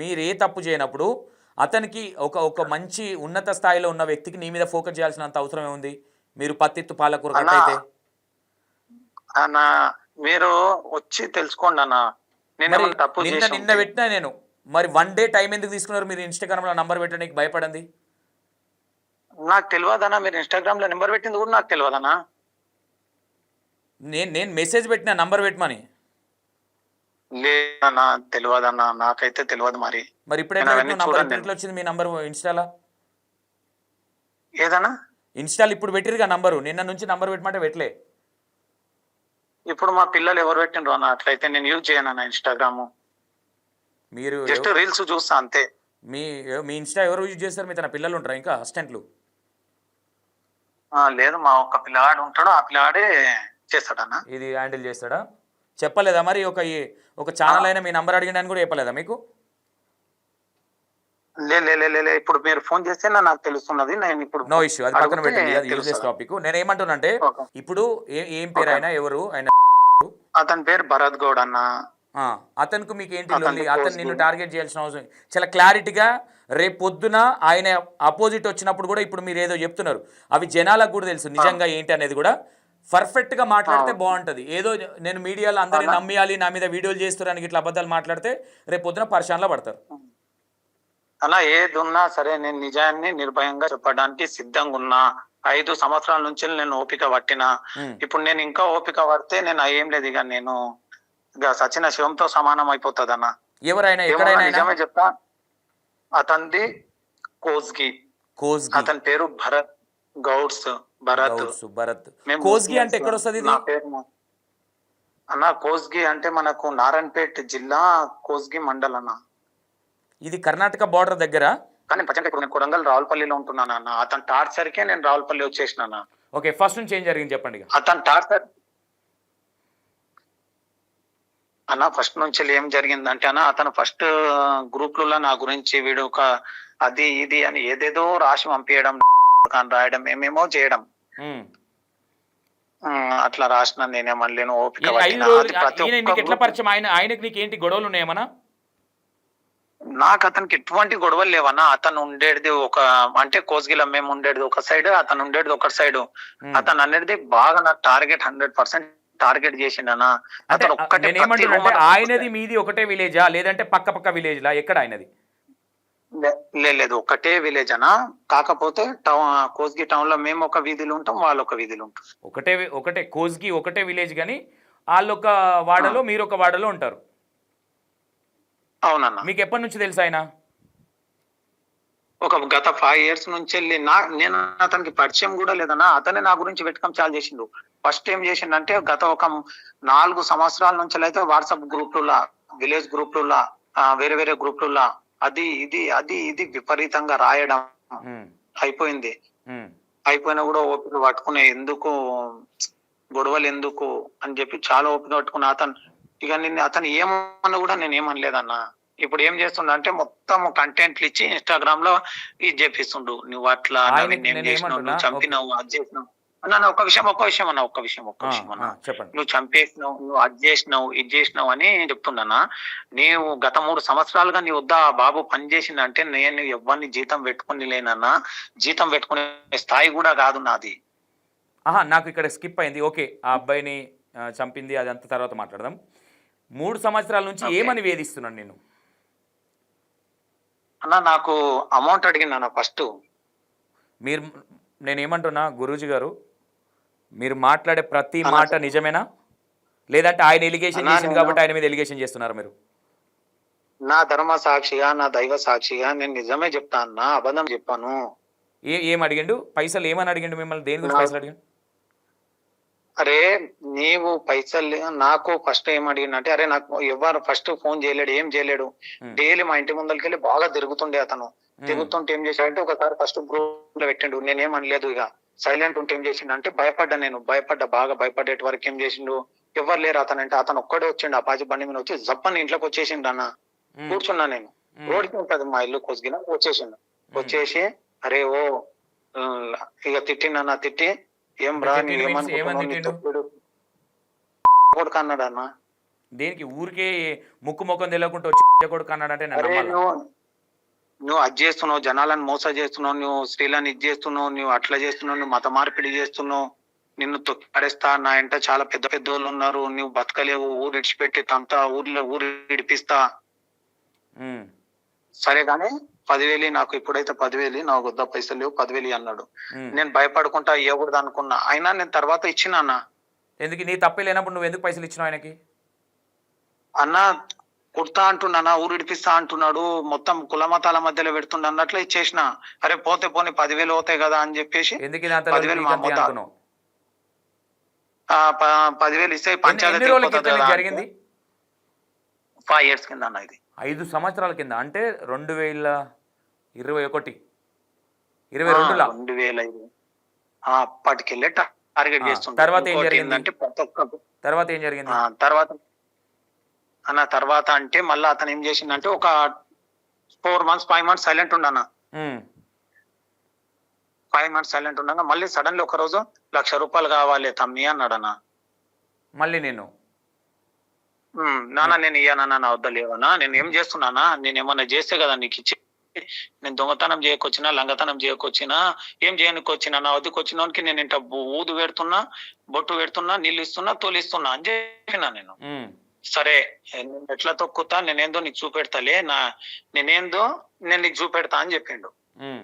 మీరు ఏ తప్పు చేయనప్పుడు అతనికి ఒక మంచి ఉన్నత స్థాయిలో ఉన్న వ్యక్తికి నీ మీద ఫోకస్ చేయాల్సినంత అవసరం ఏముంది? మీరు పత్తిత్తు పాలకూర కట్టయితే అన్న, మీరు వచ్చి తెలుసుకోండి అన్న. నేను తప్పు నిన్న పెట్టినా నేను. మరి 1 డే టైం ఎందుకు తీసుకున్నారు మీరు ఇన్స్టాగ్రామ్ లో నంబర్ పెట్టడానికి? భయపడండి. నాకు తెలియదన్నా, మీరు ఇన్స్టాగ్రామ్ లో నెంబర్ పెట్టింది కూడా నాకు తెలియదన్నా. నేను మెసేజ్ పెట్టిన నంబర్ పెట్టమని. లేదన్నా, తెలియదన్నా, నాకైతే తెలియదు. మరి ఇప్పుడు ఎట్లా వచ్చింది మీ నంబర్ ఇన్స్టాలా? ఏదన్నా ఇన్స్టాల్ ఇప్పుడు పెట్టిరుగా నంబరు. నిన్న నుంచి నంబర్ పెట్టమంటే పెట్టలే. ఇప్పుడు మా పిల్లలు ఎవరు పెట్టిండ్రు అన్న? అట్లయితే నేను యూజ్ చేయను అన్న ఇన్స్టాగ్రామ్. మీరు జస్ట్ రీల్స్ చూస్తా అంతే. మీ ఇన్స్టా ఎవరు యూజ్ చేస్తారు? మీ తన పిల్లలు ఉంటారా ఇంకా అసిస్టెంట్లు? లేదు మా ఒక్క పిల్లాడు ఉంటాడు, ఆ పిల్లాడే చేస్తాడన్న. ఇది హ్యాండిల్ చేస్తాడా? చెప్పలేదా మరి? ఒక ఛానల్ అయినా మీ నంబర్ అడిగిండని కూడా చెప్పలేదా మీకు? లే ఇప్పుడు మీరు ఫోన్ చేస్తే నాకు తెలుస్తున్నది. నేను ఇప్పుడు నో ఇష్యూ, అది పక్కన అడిగితే పెట్టండి, అది యూజ్లెస్ తెలుస్తది. టాపిక్. నేను ఏమంటున్నానంటే ఓకే. ఇప్పుడు ఏం పేరు ఓకే. అయినా ఎవరు ఆయన అతని పేరు భరత్ గౌడ్ అన్న. అతనికి మీకు ఏంటి అతని లొల్లి? అతను పోస్ట్ నిన్ను టార్గెట్ చేయాల్సిన అవసరం చాలా క్లారిటీగా. రేపు పొద్దున ఆయన అపోజిట్ వచ్చినప్పుడు కూడా ఇప్పుడు మీరు ఏదో చెప్తున్నారు, అవి జనాలకు కూడా తెలుసు నిజంగా ఏంటి అనేది కూడా. పర్ఫెక్ట్ గా మాట్లాడితే బాగుంటది. ఏదో నేను మీడియాలో అందరినీ నమ్మియాలి, నా మీద వీడియోలు చేస్తున్నారని ఇట్లా అబద్ధాలు మాట్లాడితే రేపు పొద్దున పరిశానలో పడతారు. అలా ఏది ఉన్నా సరే నేను నిజాన్ని నిర్భయంగా చెప్పడానికి సిద్ధంగా ఉన్నా. 5 సంవత్సరాల నుంచి నేను ఓపిక పట్టినా. ఇప్పుడు నేను ఇంకా ఓపిక పడితే నేను ఏం లేదు, ఇక నేను ఇక సచిన శివంతో సమానం అయిపోతుంది అన్న. ఎవరైనా ఎక్కడైనా నిజమే చెప్తా. అతనిది కోస్గి. అతని పేరు భరత్ గౌడ్స్. భరత్ కోస్గి అంటే ఎక్కడ వస్తుంది ఇది? నా పేరు అన్న కోస్గి అంటే మనకు నారాయణపేట జిల్లా కోస్గి మండల్ అన్న. ఇది కర్ణాటక బార్డర్ దగ్గర. కానీ ప్రజెంట్ ఇప్పుడు నేను కొడంగల్ రావులపల్లిలో ఉంటున్నాను అన్న. అతను టార్చర్కే నేను రావులపల్లి వచ్చేసిన. ఓకే, ఫస్ట్ నుంచి ఏం జరిగింది చెప్పండి. అతను టార్చర్ అన్న ఫస్ట్ నుంచి ఏం జరిగిందంటే అన్న, అతను ఫస్ట్ గ్రూప్లలో నా గురించి వీడు ఒక అది ఇది అని ఏదేదో రాసి పంపించడం, రాయడం, ఏమేమో చేయడం. అట్లా రాసిన నేనేమనలేను, ఓపిక పట్టినా. అది ప్రతి ఒక్క ఎట్లా పరిచయం? ఆయనకి నీకు ఏంటి గొడవలు ఉన్నాయేమన్నా? నాకు అతనికి ఎటువంటి గొడవలు లేవన్నా. అతను ఉండేది ఒక అంటే కోస్గిలో మేము ఉండేది ఒక సైడ్, అతను ఉండేది ఒక సైడ్. అతను అనేది బాగా నాకు టార్గెట్ 100% టార్గెట్ చేసిండనా. అతను ఒక్కటే ఆయనది మీది ఒకటే విలేజా లేదంటే పక్క పక్క విలేజ్ లా? ఎక్కడ ఆయనది? లేదు ఒకటే విలేజ్ అనా. కాకపోతే కోస్గి టౌన్ లో మేము ఒక వీధిలో ఉంటాం, వాళ్ళు ఒక వీధిలో ఉంటాం. ఒకటే కోస్గి ఒకటే విలేజ్ గానీ వాళ్ళు ఒక వాడలో మీరు ఒక వాడలో ఉంటారు. అవునన్నా. మీకు ఎప్పటి నుంచి తెలుసు ఆయన? ఒక గత 5 years నుంచి వెళ్ళి నేను అతనికి పరిచయం కూడా లేదన్నా. అతనే నా గురించి వెతకం చాలా చేసిండు. ఫస్ట్ ఏం చేసిండంటే గత ఒక 4 సంవత్సరాల నుంచి అయితే వాట్సాప్ గ్రూపుల, విలేజ్ గ్రూపుల, వేరే వేరే గ్రూపుల అది ఇది విపరీతంగా రాయడం అయిపోయింది. అయిపోయినా కూడా ఓపిక పట్టుకునే, ఎందుకు గొడవలు ఎందుకు అని చెప్పి చాలా ఓపిక పట్టుకున్నా. ఇక అతను ఏమన్నా కూడా నేను ఏమనలేదన్నా. ఇప్పుడు ఏం చేస్తుండే మొత్తం కంటెంట్లు ఇచ్చి ఇన్స్టాగ్రామ్ లో ఇది చేపిస్తుండు, నువ్వు అట్లా ఏం చేసినావు, నువ్వు చంపినావు, అది చేసినావు అన్న. ఒక్క విషయం అన్న, నువ్వు చంపేసినావు, నువ్వు అది చేసినావు, ఇది చేసినావు అని చెప్తుండన్నా. నీవు గత 3 సంవత్సరాలుగా నీ వద్ద బాబు పని చేసిందంటే నేను ఎవరిని జీతం పెట్టుకుని లేనన్నా. జీతం పెట్టుకునే స్థాయి కూడా కాదు నాది. నాకు ఇక్కడ స్కిప్ అయింది. ఓకే, ఆ అబ్బాయిని చంపింది అదంతా తర్వాత మాట్లాడదాం. 3 సంవత్సరాల నుంచి ఏమని వేధిస్తున్నాను నేను? అన్న నాకు అమౌంట్ అడిగినా ఫస్ట్. నేనేమంటున్నా గురూజీ గారు, మీరు మాట్లాడే ప్రతి మాట నిజమేనా లేదంటే ఆయన ఎలిగేషన్ చేసింది కాబట్టి ఆయన మీద ఎలిగేషన్ చేస్తున్నారు మీరు? నా ధర్మ సాక్షిగా, నా దైవ సాక్షిగా నేను నిజమే చెప్తా అన్న, అబద్ధం చెప్పాను. ఏం అడిగిండు? పైసలు ఏమని అడిగిండు మిమ్మల్ని? దేని గురించి పైసలు అడిగిండు? అరే నీవు పైసలు నాకు ఫస్ట్ ఏం అడిగినంటే, అరే నాకు ఎవరు ఫస్ట్ ఫోన్ చేయలేడు, ఏం చేయలేడు. డైలీ మా ఇంటి ముందరికి వెళ్ళి బాగా తిరుగుతుండే. అతను తిరుగుతుంటే ఏం చేశాడంటే ఒకసారి ఫస్ట్ గ్రూప్ లో పెట్టిండు. నేనేమనలేదు, ఇక సైలెంట్ ఉంటే ఏం చేసిండు భయపడ్డా. నేను బాగా భయపడేటి వరకు ఏం చేసిండు, ఎవరు లేరు అతనంటే అతను ఒక్కడే వచ్చిండు. అపాచి బండి మీద వచ్చి జప్పని ఇంట్లోకి వచ్చేసిండు అన్న. కూర్చున్నా నేను, రోడ్కి ఉంటది మా ఇల్లు కోసిగిన. వచ్చేసిండు, వచ్చేసి అరే ఓ ఇక తిట్టిండన్నా. తిట్టి ఏం రా కొడుకు అన్నాడు అన్న. దేనికి? ఊరికే ముక్కు ముఖం తెలియకుండా వచ్చి కొడుకు అన్నాడంటే నువ్వు అది చేస్తున్నావు, జనాలను మోస చేస్తున్నావు, నువ్వు స్త్రీలను ఇది చేస్తున్నావు, నువ్వు అట్లా చేస్తున్నావు, నువ్వు మత మార్పిడి చేస్తున్నావు, నిన్ను తొక్కిపడేస్తా, నా ఇంట చాలా పెద్ద పెద్ద వాళ్ళు ఉన్నారు, నువ్వు బతకలేవు, ఊరు ఇడిచిపెట్టి తంతా ఊరు ఇడిపిస్తా. సరే గానీ 10,000 నాకు ఇప్పుడైతే 10,000 నా వద్ద పైసలు లేవు, 10,000 అన్నాడు. నేను భయపడుకుంటా ఇవ్వకూడదు అనుకున్నా. అయినా నేను తర్వాత ఇచ్చినా అన్న. ఎందుకు? నీ తప్పే లేనప్పుడు నువ్వు ఎందుకు పైసలు ఇచ్చినావు ఆయనకి? అన్న కుర్తా అంటున్నా, ఊరు ఇడిపిస్తా అంటున్నాడు, మొత్తం కుల మతాల మధ్యలో పెడుతుండ అన్నట్లు ఇచ్చేసిన. అరే పోతే పోనీ 10,000 అవుతాయి కదా అని చెప్పేసి 10,000 మా మొత్త 10,000 ఇస్తే పంచాయతీ జరిగింది. 5 years కింద అన్న. ఇది 5 సంవత్సరాల కింద అంటే 2021, 22లా? అప్పటికెళ్ళే టార్గెట్ చేస్తుంటారు. తర్వాత ఏం ఇంకోటి జరిగింది? ఏంటంటే ప్రతి ఒక్క తర్వాత ఏం జరిగింది? తర్వాత అంటే మళ్ళీ అతను ఏం చేసిందంటే ఒక 4 months 5 months సైలెంట్ ఉండన్న. ఉమ్, 5 months సైలెంట్ ఉండగా మళ్ళీ సడన్లీ ఒక రోజు ₹1,00,000 కావాలి తమ్మి అన్నాడన్న. మళ్ళీ నేను నాన్న నేను ఇయ్యానన్నా, నా వద్ద లేవన్నా, నేను ఏం చేస్తున్నానా, నేను ఏమన్నా చేస్తే కదా నీకు ఇచ్చి, నేను దొంగతనం చేయకొచ్చినా లంగతనం చేయకొచ్చినా ఏం చేయనికొచ్చినా, నా వద్దకు వచ్చినోనికి నేను ఇంట ఊదు పెడుతున్నా, బొట్టు పెడుతున్నా, నీళ్ళు ఇస్తున్నా, తోలిస్తున్నా అని చెప్పినా నేను. ఉమ్, సరే నేను ఎట్లా తొక్కుతా, నేనేందో నీకు చూపెడతాలే, నేనేందో నేను నీకు చూపెడతా అని చెప్పిండు. ఉమ్.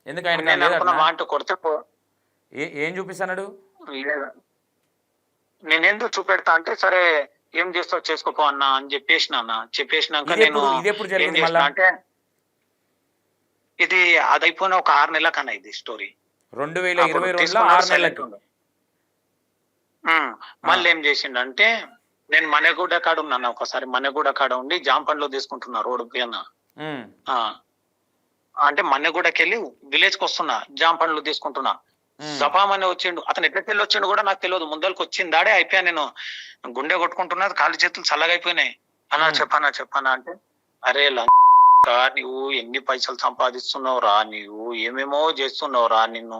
ఎందుకు ఆయన నేను అనుకున్న మాట కొడితే ఏం చూపిస్తాడు? నేనేందో చూపెడతా అంటే సరే ఏం చేస్తావు చేసుకోపో అన్నా అని చెప్పేసిన. చెప్పేసినాక నేను ఏం చేసిన అంటే ఇది అది అయిపోయిన ఒక 6 నెలల కన్నా ఇది స్టోరీ. 2022లో 6 నెలలకి. మళ్ళీ ఏం చేసిండంటే నేను మణిగూడ కాడ ఉన్నాను, ఒకసారి మణిగూడ కాడ ఉండి జాంపండ్లో తీసుకుంటున్నా రోడ్డు పైన. అంటే మన్నెగూడకి వెళ్ళి విలేజ్ కి వస్తున్నా, జాంపండ్లు తీసుకుంటున్నా. జపామని వచ్చిండు, అతను ఎట్లకి వెళ్ళి వచ్చిండు కూడా నాకు తెలియదు. ముందరికి వచ్చిందాడే అయిపోయా, నేను గుండె కొట్టుకుంటున్నా, కాళ్ళు చేతులు చల్లగా అయిపోయినాయి. చెప్పానా అంటే అరే నువ్వు ఎన్ని పైసలు సంపాదిస్తున్నావు రా, నీవు ఏమేమో చేస్తున్నావు రా, నిన్ను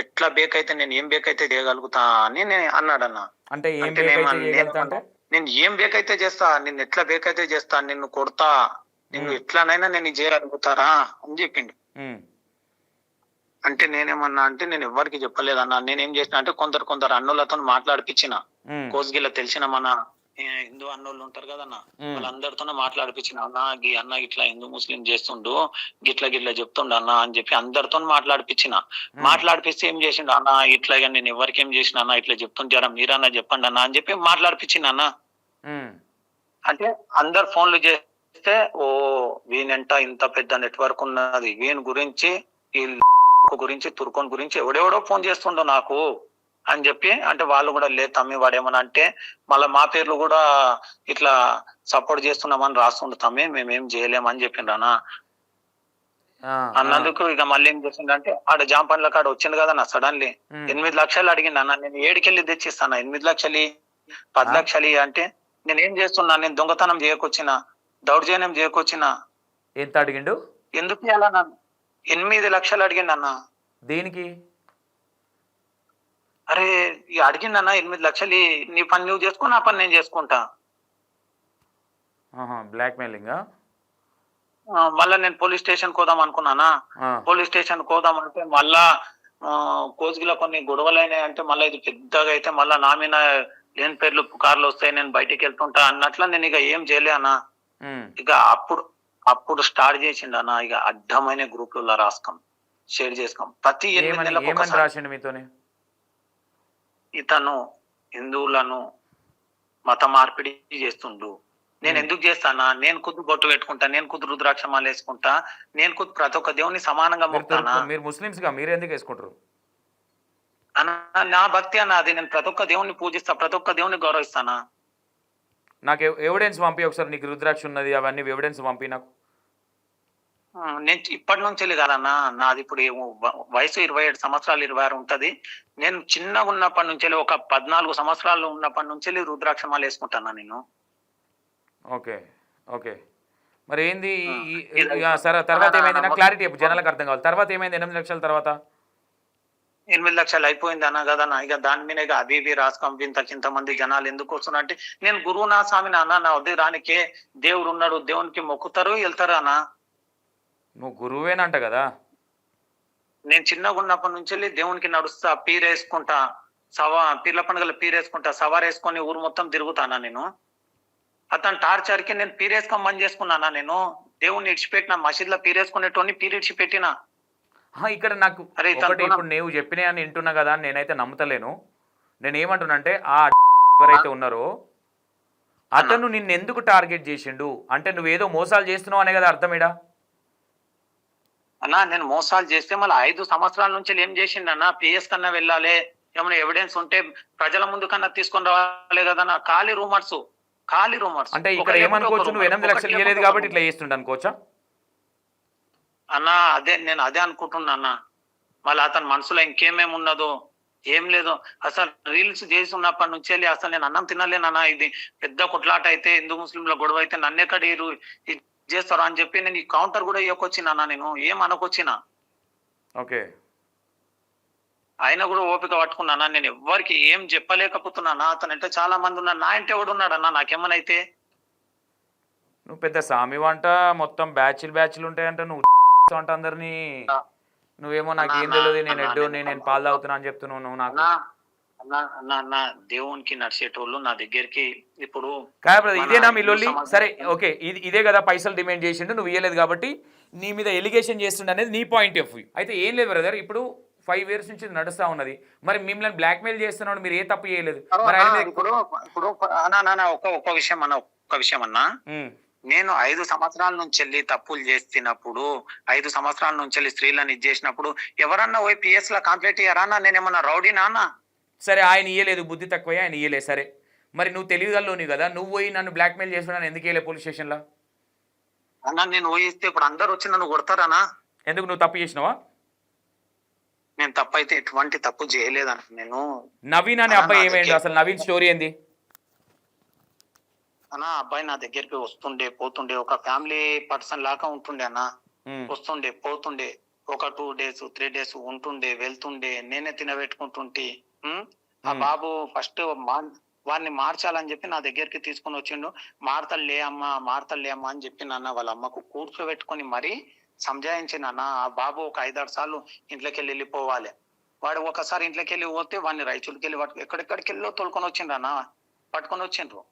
ఎట్లా బేకైతే నేను ఏం బేకైతే చేయగలుగుతా అని నేను అన్నాడన్న. అంటే నేను ఏం బేకైతే చేస్తా, నిన్ను ఎట్లా బేకైతే చేస్తా, నిన్ను కొడతా, నిన్ను ఎట్లానైనా నేను చేయగలుగుతారా అని చెప్పిండు. అంటే నేనేమన్నా అంటే నేను ఎవరికి చెప్పలేదన్నా. నేనేం చేసిన అంటే కొందరు అన్నులతో మాట్లాడిపించిన, కోస్గిల్ల తెలిసిన మన హిందూ అన్నోళ్ళు ఉంటారు కదన్నా, వాళ్ళందరితోనే మాట్లాడిపించిన. అన్న ఇట్లా హిందూ ముస్లిం చేస్తుండు, గిట్లా చెప్తుండు అన్న అని చెప్పి అందరితో మాట్లాడిపిస్తే ఏం చేసిండు అన్న, ఇట్లాగా నేను ఎవరికి ఏం చేసిన అన్న, ఇట్లా చెప్తుంటారా మీరన్నా చెప్పండి అన్న అని చెప్పి మాట్లాడిపించింది అన్న. అంటే అందరు ఫోన్లు చేస్తే ఓ వీనంట ఇంత పెద్ద నెట్వర్క్ ఉన్నది, వీని గురించి ఈ గురించి తుర్కోన్ గురించి ఎవడెవడో ఫోన్ చేస్తుండో నాకు అని చెప్పి, అంటే వాళ్ళు కూడా లేదు తమ్మి వాడేమన్నా అంటే మళ్ళీ మా పేర్లు కూడా ఇట్లా సపోర్ట్ చేస్తున్నామని రాస్తుండు తమ్మి, మేమేం చేయలేమని చెప్పిండ్రనా. అన్నందుకు ఇక మళ్ళీ ఏం చేసిండంటే ఆడ జాంపన్ల కాడ వచ్చింది కదా నా సడన్లీ 8 లక్షలు అడిగిండు అన్న. నేను ఏడికెళ్ళి తెచ్చిస్తాను 8 లక్షలు 10 లక్షలు అంటే నేను ఏం చేస్తున్నా, నేను దొంగతనం చేయకొచ్చినా, దౌర్జన్యం చేయకొచ్చినా. ఎంత అడిగిండు? ఎందుకు అలా నన్ను 8 లక్షలు అడిగిండు అన్న. దేనికి? అరే అడిగిందన్న 8 లక్షలు, నీ పని నువ్వు చేసుకో, నా పని నేను చేసుకుంటా. Blackmailing. మళ్ళా నేను పోలీస్ స్టేషన్ కోదాం అనుకున్నానా. పోలీస్ స్టేషన్ కోదాం అంటే మళ్ళా కోస్గిలో కొన్ని గొడవలు అయినాయి. అంటే మళ్ళీ ఇది పెద్దగా అయితే మళ్ళా నా మీద లేని పేర్లు పుకార్లు వస్తాయి, నేను బయటికి వెళ్తుంటా అన్నట్ల నేను ఇక ఏం చేయలే అన్న. ఇక అప్పుడు స్టార్ట్ చేసిండు అన్న, ఇక అడ్డమైన గ్రూపులలో రాసుకోం, షేర్ చేసుకోం. ప్రతి 8 నెలలకు రాసిండు మీతోనే. ఇతను హిందువులను మత మార్పిడి చేస్తుండు. నేను ఎందుకు చేస్తానా, నేను కుదు బొట్టు పెట్టుకుంటా, నేను కుదు రుద్రాక్షమాలు వేసుకుంటా, నేను కుదు ప్రతి ఒక్క దేవుని సమానంగా మొక్కుతానా. మీరు ముస్లిమ్స్ గా మీరు ఎందుకు వేసుకుంటారు అన్న? నా భక్తి అన్న అది, నేను ప్రతి ఒక్క దేవుని పూజిస్తా, ప్రతి ఒక్క దేవుని గౌరవిస్తానా. నాకు ఎవిడెన్స్ పంపి ఒకసారి, నీకు రుద్రాక్ష ఉన్నది అవన్నీ ఎవిడెన్స్ పంపి నాకు. నేను ఇప్పటి నుంచి కాదన్నా, నాది ఇప్పుడు వయసు 27 సంవత్సరాలు 26 ఉంటది. నేను చిన్నగా ఉన్నప్పటి నుంచి ఒక 14 సంవత్సరాలు ఉన్నప్పటి నుంచి రుద్రాక్షమాలు వేసుకుంటానా నేను. ఓకే మరి ఏంది సరే తర్వాత ఏమైంది నాకు క్లారిటీ చెప్పు, జనాలకు అర్థం కావాలి. తర్వాత ఏమైంది 8 లక్షల తర్వాత? 8 లక్షలు అయిపోయింది అన్న కదన్నా. ఇక దాని మీద ఇక అవి రాసుకోం, ఇంతమంది జనాలు ఎందుకు వస్తున్నా అంటే నేను గురువు నా స్వామి నాన్న, నా వద్ద రానికే దేవుడు ఉన్నాడు, దేవునికి మొక్కుతారు వెళ్తారు అన్న. నువ్వు గురువేనంట కదా. నేను చిన్నగా ఉన్నప్పటి నుంచి దేవునికి నడుస్తా, పీరేసుకుంటా, పీర్ల పండుగల పీరేసుకుంటా, సవారేసుకొని ఊరు మొత్తం తిరుగుతానా నేను. అతను టార్చర్ కి నేను పీరేసుకొని బంద్ చేసుకున్నానా నేను. దేవుణ్ణి ఇడిచిపెట్టిన, మసీద్లో పీరేసుకునేటోని పీరిడిచిపెట్టినా. ఇక్కడ నాకు ఒకటి, ఇప్పుడు నువ్వు చెప్పినా అని వింటున్నా కదా, నేనైతే నమ్ముతలేను. నేను ఏమంటున్నా అంటే ఆ ఎవరైతే ఉన్నారో అతను నిన్ను ఎందుకు టార్గెట్ చేసిండు అంటే నువ్వేదో మోసాలు చేస్తున్నావు అనే కదా అర్థం. ఇడా అన్నా నేను మోసాలు చేస్తే మళ్ళీ 5 సంవత్సరాల నుంచి ఏం చేసిండన్న, పిఎస్ కన్నా వెళ్ళాలి, ఏమైనా ఎవిడెన్స్ ఉంటే ప్రజల ముందు కన్నా తీసుకొని రావాలి కదన్నా. ఖాళీ రూమర్స్ అంటే ఇక్కడ ఏమనుకోవచ్చు, నువ్వు 8 లక్షలు ఇవ్వలేదు కాబట్టి ఇట్లా చేస్తుండ అనుకోవచ్చా అన్నా. నేను అదే అనుకుంటున్నా అన్న. మళ్ళీ అతని మనసులో ఇంకేమేమి ఉన్నదో ఏం లేదో. అసలు రీల్స్ చేసి ఉన్నప్పటి నుంచి వెళ్ళి అసలు నేను అన్నం తినలేనన్నా, ఇది పెద్ద కొట్లాట అయితే హిందూ ముస్లింల గొడవ అయితే నన్నెక్కడ ఇది చేస్తారు అని చెప్పి నేను ఈ కౌంటర్ కూడా ఇవ్వకొచ్చినా, నేను ఏం అనకొచ్చినా. ఓకే, ఆయన కూడా ఓపిక పట్టుకున్నానా, నేను ఎవ్వరికి ఏం చెప్పలేకపోతున్నానా. అతను అంటే చాలా మంది ఉన్నారు, నా ఇంటి ఎవడు ఉన్నాడన్నా నాకేమనైతే. నువ్వు పెద్ద సామి వంట మొత్తం బ్యాచ్లు ఉంటాయంట, నువ్వు అంట అందరినీ. నువ్వేమో నాకు ఏం తెలియదు, నేను ఎడ్డు నేను పాలు తాగుతున్నా అని చెప్తున్నావు నువ్వు నాకు. నా దేవునికి నడిచేటోళ్ళు నా దగ్గరికి ఇప్పుడు కాదు ఇదేనా మీ లొల్లి? సరే ఓకే, ఇదే కదా పైసలు డిమాండ్ చేసిండు, నువ్వు ఇవ్వలేదు కాబట్టి నీ మీద ఎలిగేషన్ చేస్తుండ అనేది నీ పాయింట్ ఆఫ్ వ్యూ. అయితే ఏం లేదు బ్రదర్, ఇప్పుడు 5 years నుంచి నడుస్తా ఉన్నది, మరి మిమ్మల్ని బ్లాక్మెయిల్ చేస్తున్నాడు, మీరు ఏ తప్పు చేయలేదు. ఇప్పుడు ఒక్క విషయం అన్నా, నేను 5 సంవత్సరాల నుంచి వెళ్ళి తప్పులు చేస్తున్నప్పుడు, 5 సంవత్సరాల నుంచి వెళ్ళి స్త్రీలను చేసినప్పుడు ఎవరన్నా పోయి పిఎస్ లో కంప్లైంట్ ఇయ్యారా? నేనేమన్నా రౌడీనా అన్న? సరే ఆయన ఇయ్యలేదు, బుద్ధి తక్కువ, ఆయన ఇయ్యలేదు. సరే మరి నువ్వు తెలివిగల్లోని కదా, నువ్వు పోయి నన్ను బ్లాక్మెయిల్ చేస్తున్నాను ఎందుకు ఇయ్యలే పోలీస్ స్టేషన్లో? అన్నా నేను పోయిస్తే ఇప్పుడు అందరు వచ్చి నన్ను కొడతారనా? ఎందుకు, నువ్వు తప్పు చేసినావా? నేను తప్పు అయితే ఎటువంటి తప్పు చేయలేదన్న. నేను నవీన్ అనే అబ్బాయి ఏమైంది అసలు? నవీన్ స్టోరీ ఏంది అన్నా? అబ్బాయి నా దగ్గరికి వస్తుండే పోతుండే, ఒక ఫ్యామిలీ పర్సన్ లాగా ఉంటుండే అన్న. వస్తుండే పోతుండే, ఒక 2 days 3 days ఉంటుండే వెళ్తుండే, నేనే తినబెట్టుకుంటుంటే. ఆ బాబు ఫస్ట్ వాడిని మార్చాలని చెప్పి నా దగ్గరికి తీసుకుని వచ్చిండు. మారతలే అమ్మా అని చెప్పి నాన్న వాళ్ళ అమ్మకు కూర్చోబెట్టుకుని మరీ సంజాయించినాన్న. ఆ బాబు ఒక 5-6 సార్లు ఇంట్లోకి వెళ్ళిపోవాలి. వాడు ఒకసారి ఇంట్లోకి వెళ్ళి పోతే వాడిని రైతులకి వెళ్ళి ఎక్కడెక్కడికి వెళ్ళో తోలుకొని వచ్చిండ్రన్న. పట్టుకొని వచ్చిండ్రు.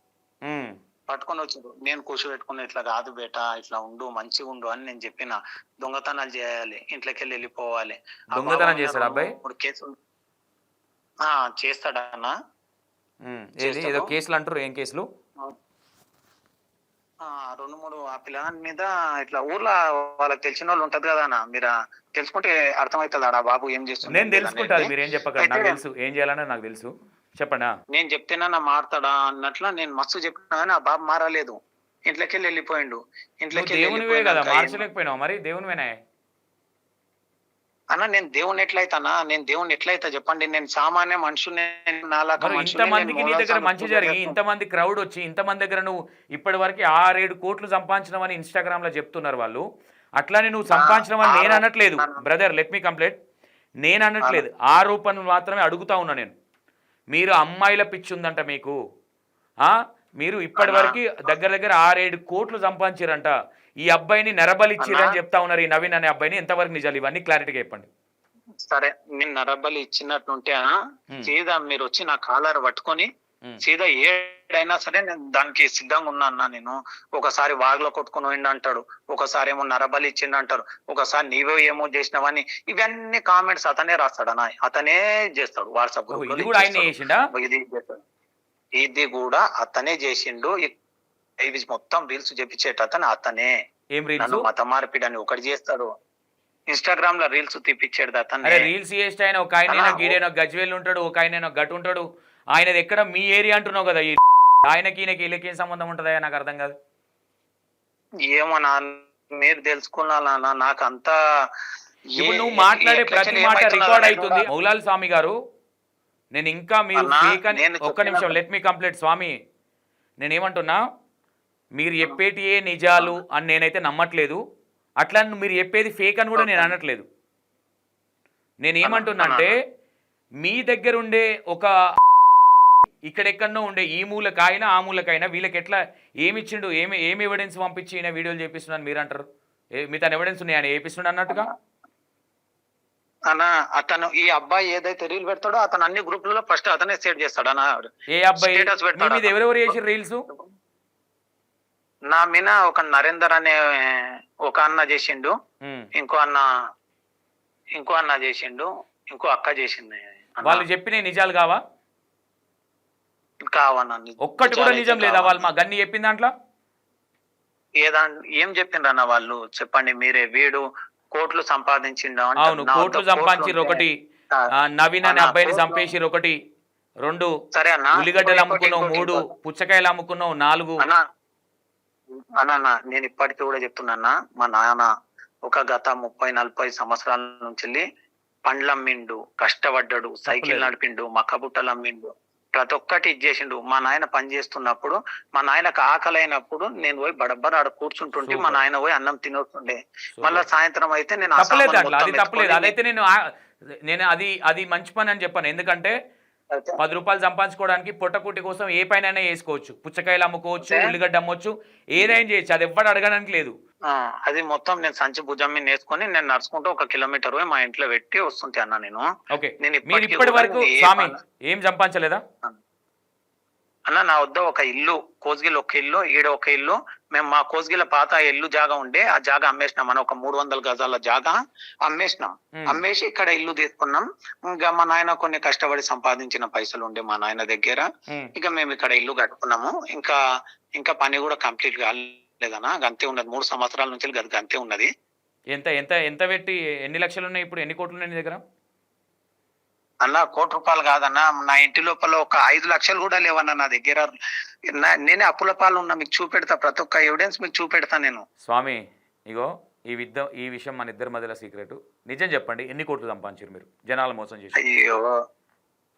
నేను కూర్చోబెట్టుకుని ఇట్లా కాదు బేట, ఇట్లా ఉండు, మంచిగా ఉండు అని నేను చెప్పిన. దొంగతనాలు చేయాలి, ఇంట్లోకి వెళ్ళి వెళ్ళిపోవాలి. దొంగతనం చేస్తాడు అబ్బాయి? 3 కేసులు చేస్తాడన్నా. ఏదో కేసులు అంటారు, ఏం కేసులు? 2-3 ఆ పిల్లగాని మీద ఇట్లా ఊర్లో వాళ్ళకి తెలిసిన వాళ్ళు ఉంటది కదా అన్న, మీరు తెలుసుకుంటే అర్థమవుతుంది ఆ బాబు ఏం చేస్తుంది. నేను తెలుసుకుంటా, మీరు ఏం చెప్పకండి, నాకు తెలుసు ఏం చేయాలని నాకు తెలుసు, చెప్పండి. నేను చెప్తేనా నా మారుతాడా అన్నట్ల నేను మస్తు చెప్పినా కానీ ఆ బాబు మారలేదు. ఇంట్లోకి వెళ్ళిపోయిండు. ఇంట్లోకి దేవునివే కదా, మార్చలేకపోయినావు మరి? దేవునివేనా అన్న? నేను దేవుని ఎట్లయితానా? నేను దేవుని ఎట్లయితా చెప్పండి? నేను సామాన్య మనుషుని. ఇంతమందికి నీ దగ్గర మంచి జరిగి, ఇంతమంది క్రౌడ్ వచ్చి, ఇంతమంది దగ్గర నువ్వు ఇప్పటి వరకు 6-7 కోట్లు సంపాదించినవని ఇన్స్టాగ్రామ్ లో చెప్తున్నారు వాళ్ళు. అట్లానే నువ్వు సంపాదించినవని నేను అనట్లేదు బ్రదర్, లెట్ మీ కంప్లీట్. నేను అనట్లేదు, ఆరోపణలు మాత్రమే అడుగుతా ఉన్నా నేను. మీరు అమ్మాయిల పిచ్చి ఉందంట మీకు. మీరు ఇప్పటి వరకు దగ్గర 6-7 కోట్లు సంపాదించారంట. ఈ అబ్బాయిని నెరబలిచ్చిరని చెప్తా ఉన్నారు, ఈ నవీన్ అనే అబ్బాయిని. ఎంతవరకు నిజాలు ఇవన్నీ క్లారిటీగా చెప్పండి. సరే, నేను నరబలి ఇచ్చినట్టుంటే సీదా మీరు వచ్చి నా కాలర్ పట్టుకొని సీదా ఏడైనా సరే నేను దానికి సిద్ధంగా ఉన్నా అన్న. నేను ఒకసారి వాగులో కొట్టుకుని పోయిండు అంటాడు, ఒకసారి ఏమో నరబలి ఇచ్చిండు అంటారు, ఒకసారి నీవే ఏమో చేసినావని. ఇవన్నీ కామెంట్స్ అతనే రాస్తాడన్నా, అతనే చేస్తాడు వాట్సాప్ గ్రూప్. ఇది కూడా అతనే చేసిండు. ఇవి మొత్తం రీల్స్ చెప్పించేట అతనే. నన్ను మత మార్పిడి అని ఒకటి చేస్తాడు. ఇన్స్టాగ్రామ్ లో రీల్స్ తీపిచ్చాడు అతను. రీల్స్ చేస్తే ఆయన ఒక ఆయన గీడైన గజ్వేల్ ఉంటాడు, ఒక ఆయన గట్ ఉంటాడు. ఆయనది ఎక్కడ మీ ఏరియా అంటున్నావు కదా, ఆయనకి ఈయనకి వీళ్ళకి ఏం సంబంధం ఉంటుందా? నాకు అర్థం కాదు. ఏమో మీరు తెలుసుకున్నా, నాకు అంతా. ఇప్పుడు నువ్వు మాట్లాడే ప్రతి మాట రికార్డ్ అవుతుంది. మౌలాలి స్వామి గారు, నేను ఇంకా మీరు ఫేక్ అని, ఒక్క నిమిషం లెట్ మీ కంప్లీట్ స్వామి. నేనేమంటున్నా, మీరు చెప్పేటియే నిజాలు అని నేనైతే నమ్మట్లేదు. అట్లా మీరు చెప్పేది ఫేక్ అని కూడా నేను అనట్లేదు. నేనేమంటున్నా అంటే, మీ దగ్గర ఉండే ఒక ఇక్కడెక్కడో ఉండే ఈ మూలకైనా ఆ మూలకైనా వీళ్ళకి ఎట్లా ఏమిచ్చిండు, ఏమి ఎవిడెన్స్ పంపించి ఈయన వీడియోలు చేపిస్తున్నాను మీరు అంటారు? మీ తన ఎవిడెన్స్ ఉన్నాయి ఆయన చేపిస్తున్నాడు అన్నట్టుగా. అన్నా అతను ఈ అబ్బాయి ఏదైతే రీల్ పెడతాడో అతను అన్ని గ్రూపులలో ఫస్ట్ అతనే సెట్ చేస్తాడు అన్న. ఏ అబ్బాయి? ఎవరెవరు చేసి రీల్స్? నా మీద ఒక నరేందర్ అనే ఒక అన్న చేసిండు, ఇంకో అన్న చేసిండు, ఇంకో అక్క చేసింది. వాళ్ళు చెప్పిన నిజాలు కావా? కావన్నా, ఒక్కటి కూడా నిజం లేదా వాళ్ళు మా గన్ని చెప్పిన దాంట్లో? ఏం చెప్పిండ్రన్న వాళ్ళు చెప్పండి మీరే. వీడు కోట్లు సంపాదించిండు. అవును, కోట్లు సంపాదించారు ఒకటి, నవీన్ అనే అబ్బాయిని చంపేసిరు ఒకటి, 2 సరే అన్న ఉల్లిగడ్డలు అమ్ముకున్నావు, 3 పుచ్చకాయలు అమ్ముకున్నావు, 4. అన్న నేను ఇప్పటికీ కూడా చెప్తున్నా, మా నాన్న ఒక గత 30-40 సంవత్సరాల నుంచి పండ్లు అమ్మిండు, కష్టపడ్డాడు, సైకిల్ నడిపిండు, మక్కబుట్టలు అమ్మిండు, ప్రతి ఒక్కటి ఇచ్చేసిండు. మా నాయన పని చేస్తున్నప్పుడు, మా నాయనకు ఆకలి అయినప్పుడు నేను పోయి బడబ్బర్ ఆడ కూర్చుంటుంటే మా నాయన పోయి అన్నం తినొస్తుండే. మళ్ళా సాయంత్రం అయితే నేను ఆ తప్పలేదు సామాన్ అట్లా, అది మొత్తం తప్పలేదు. ఎత్తుకొని అదైతే నేను అది మంచి పని అని చెప్పాను. ఎందుకంటే అయితే 10 రూపాయలు సంపాదించుకోవడానికి పొట్టకూటి కోసం ఏ పైన వేసుకోవచ్చు. పుచ్చకాయలు అమ్ముకోవచ్చు, ఉల్లిగడ్డ అమ్మొచ్చు, ఏదైనా చేయొచ్చు. అది ఎవ్వడు అడగడానికి లేదు. అది మొత్తం నేను సంచి భుజం మీద వేసుకొని నేను నడుచుకుంటూ 1 కిలోమీటర్ పోయి మా ఇంట్లో పెట్టి వస్తుంటే అన్న నేను. ఓకే, నేను మీరు ఇప్పటి వరకు స్వామి ఏం సంపాదించలేదా అన్న? నా వద్ద ఒక ఇల్లు, కోస్గిల్ ఒక ఇల్లు, ఈడ ఒక ఇల్లు. మేము మా కోస్గిల పాత ఇల్లు జాగా ఉండే, ఆ జాగా అమ్మేసినాం అన్న. ఒక 300 గజాల జాగా అమ్మేసినాం. అమ్మేసి ఇక్కడ ఇల్లు తీసుకున్నాం. ఇంకా మా నాయన కొన్ని కష్టపడి సంపాదించిన పైసలు ఉండే మా నాయన దగ్గర. ఇక మేము ఇక్కడ ఇల్లు కట్టుకున్నాము. ఇంకా పని కూడా కంప్లీట్ కాలేదన్నా, అంతే ఉన్నది. 3 సంవత్సరాల నుంచి గది అంతే ఉన్నది. ఎంత ఎంత ఎంత పెట్టి ఎన్ని లక్షలు ఉన్నాయి ఇప్పుడు? ఎన్ని కోట్లు ఉన్నాయి నీ దగ్గర? అన్న 1 కోటి రూపాయలు కాదన్న, నా ఇంటి లోపల ఒక 5 లక్షలు కూడా లేవన్న నా దగ్గర. నేనే అప్పుల పాలు ఉన్నా, మీకు చూపెడతా, ప్రతి ఒక్క ఎవిడెన్స్ మీకు చూపెడతా నేను. స్వామి ఇగో ఈ విషయం మన ఇద్దరి మధ్యలో సీక్రెట్. నిజం చెప్పండి, ఎన్ని కోట్లు సంపాదించారు మీరు జనాలు మోసం చేసి? అయ్యో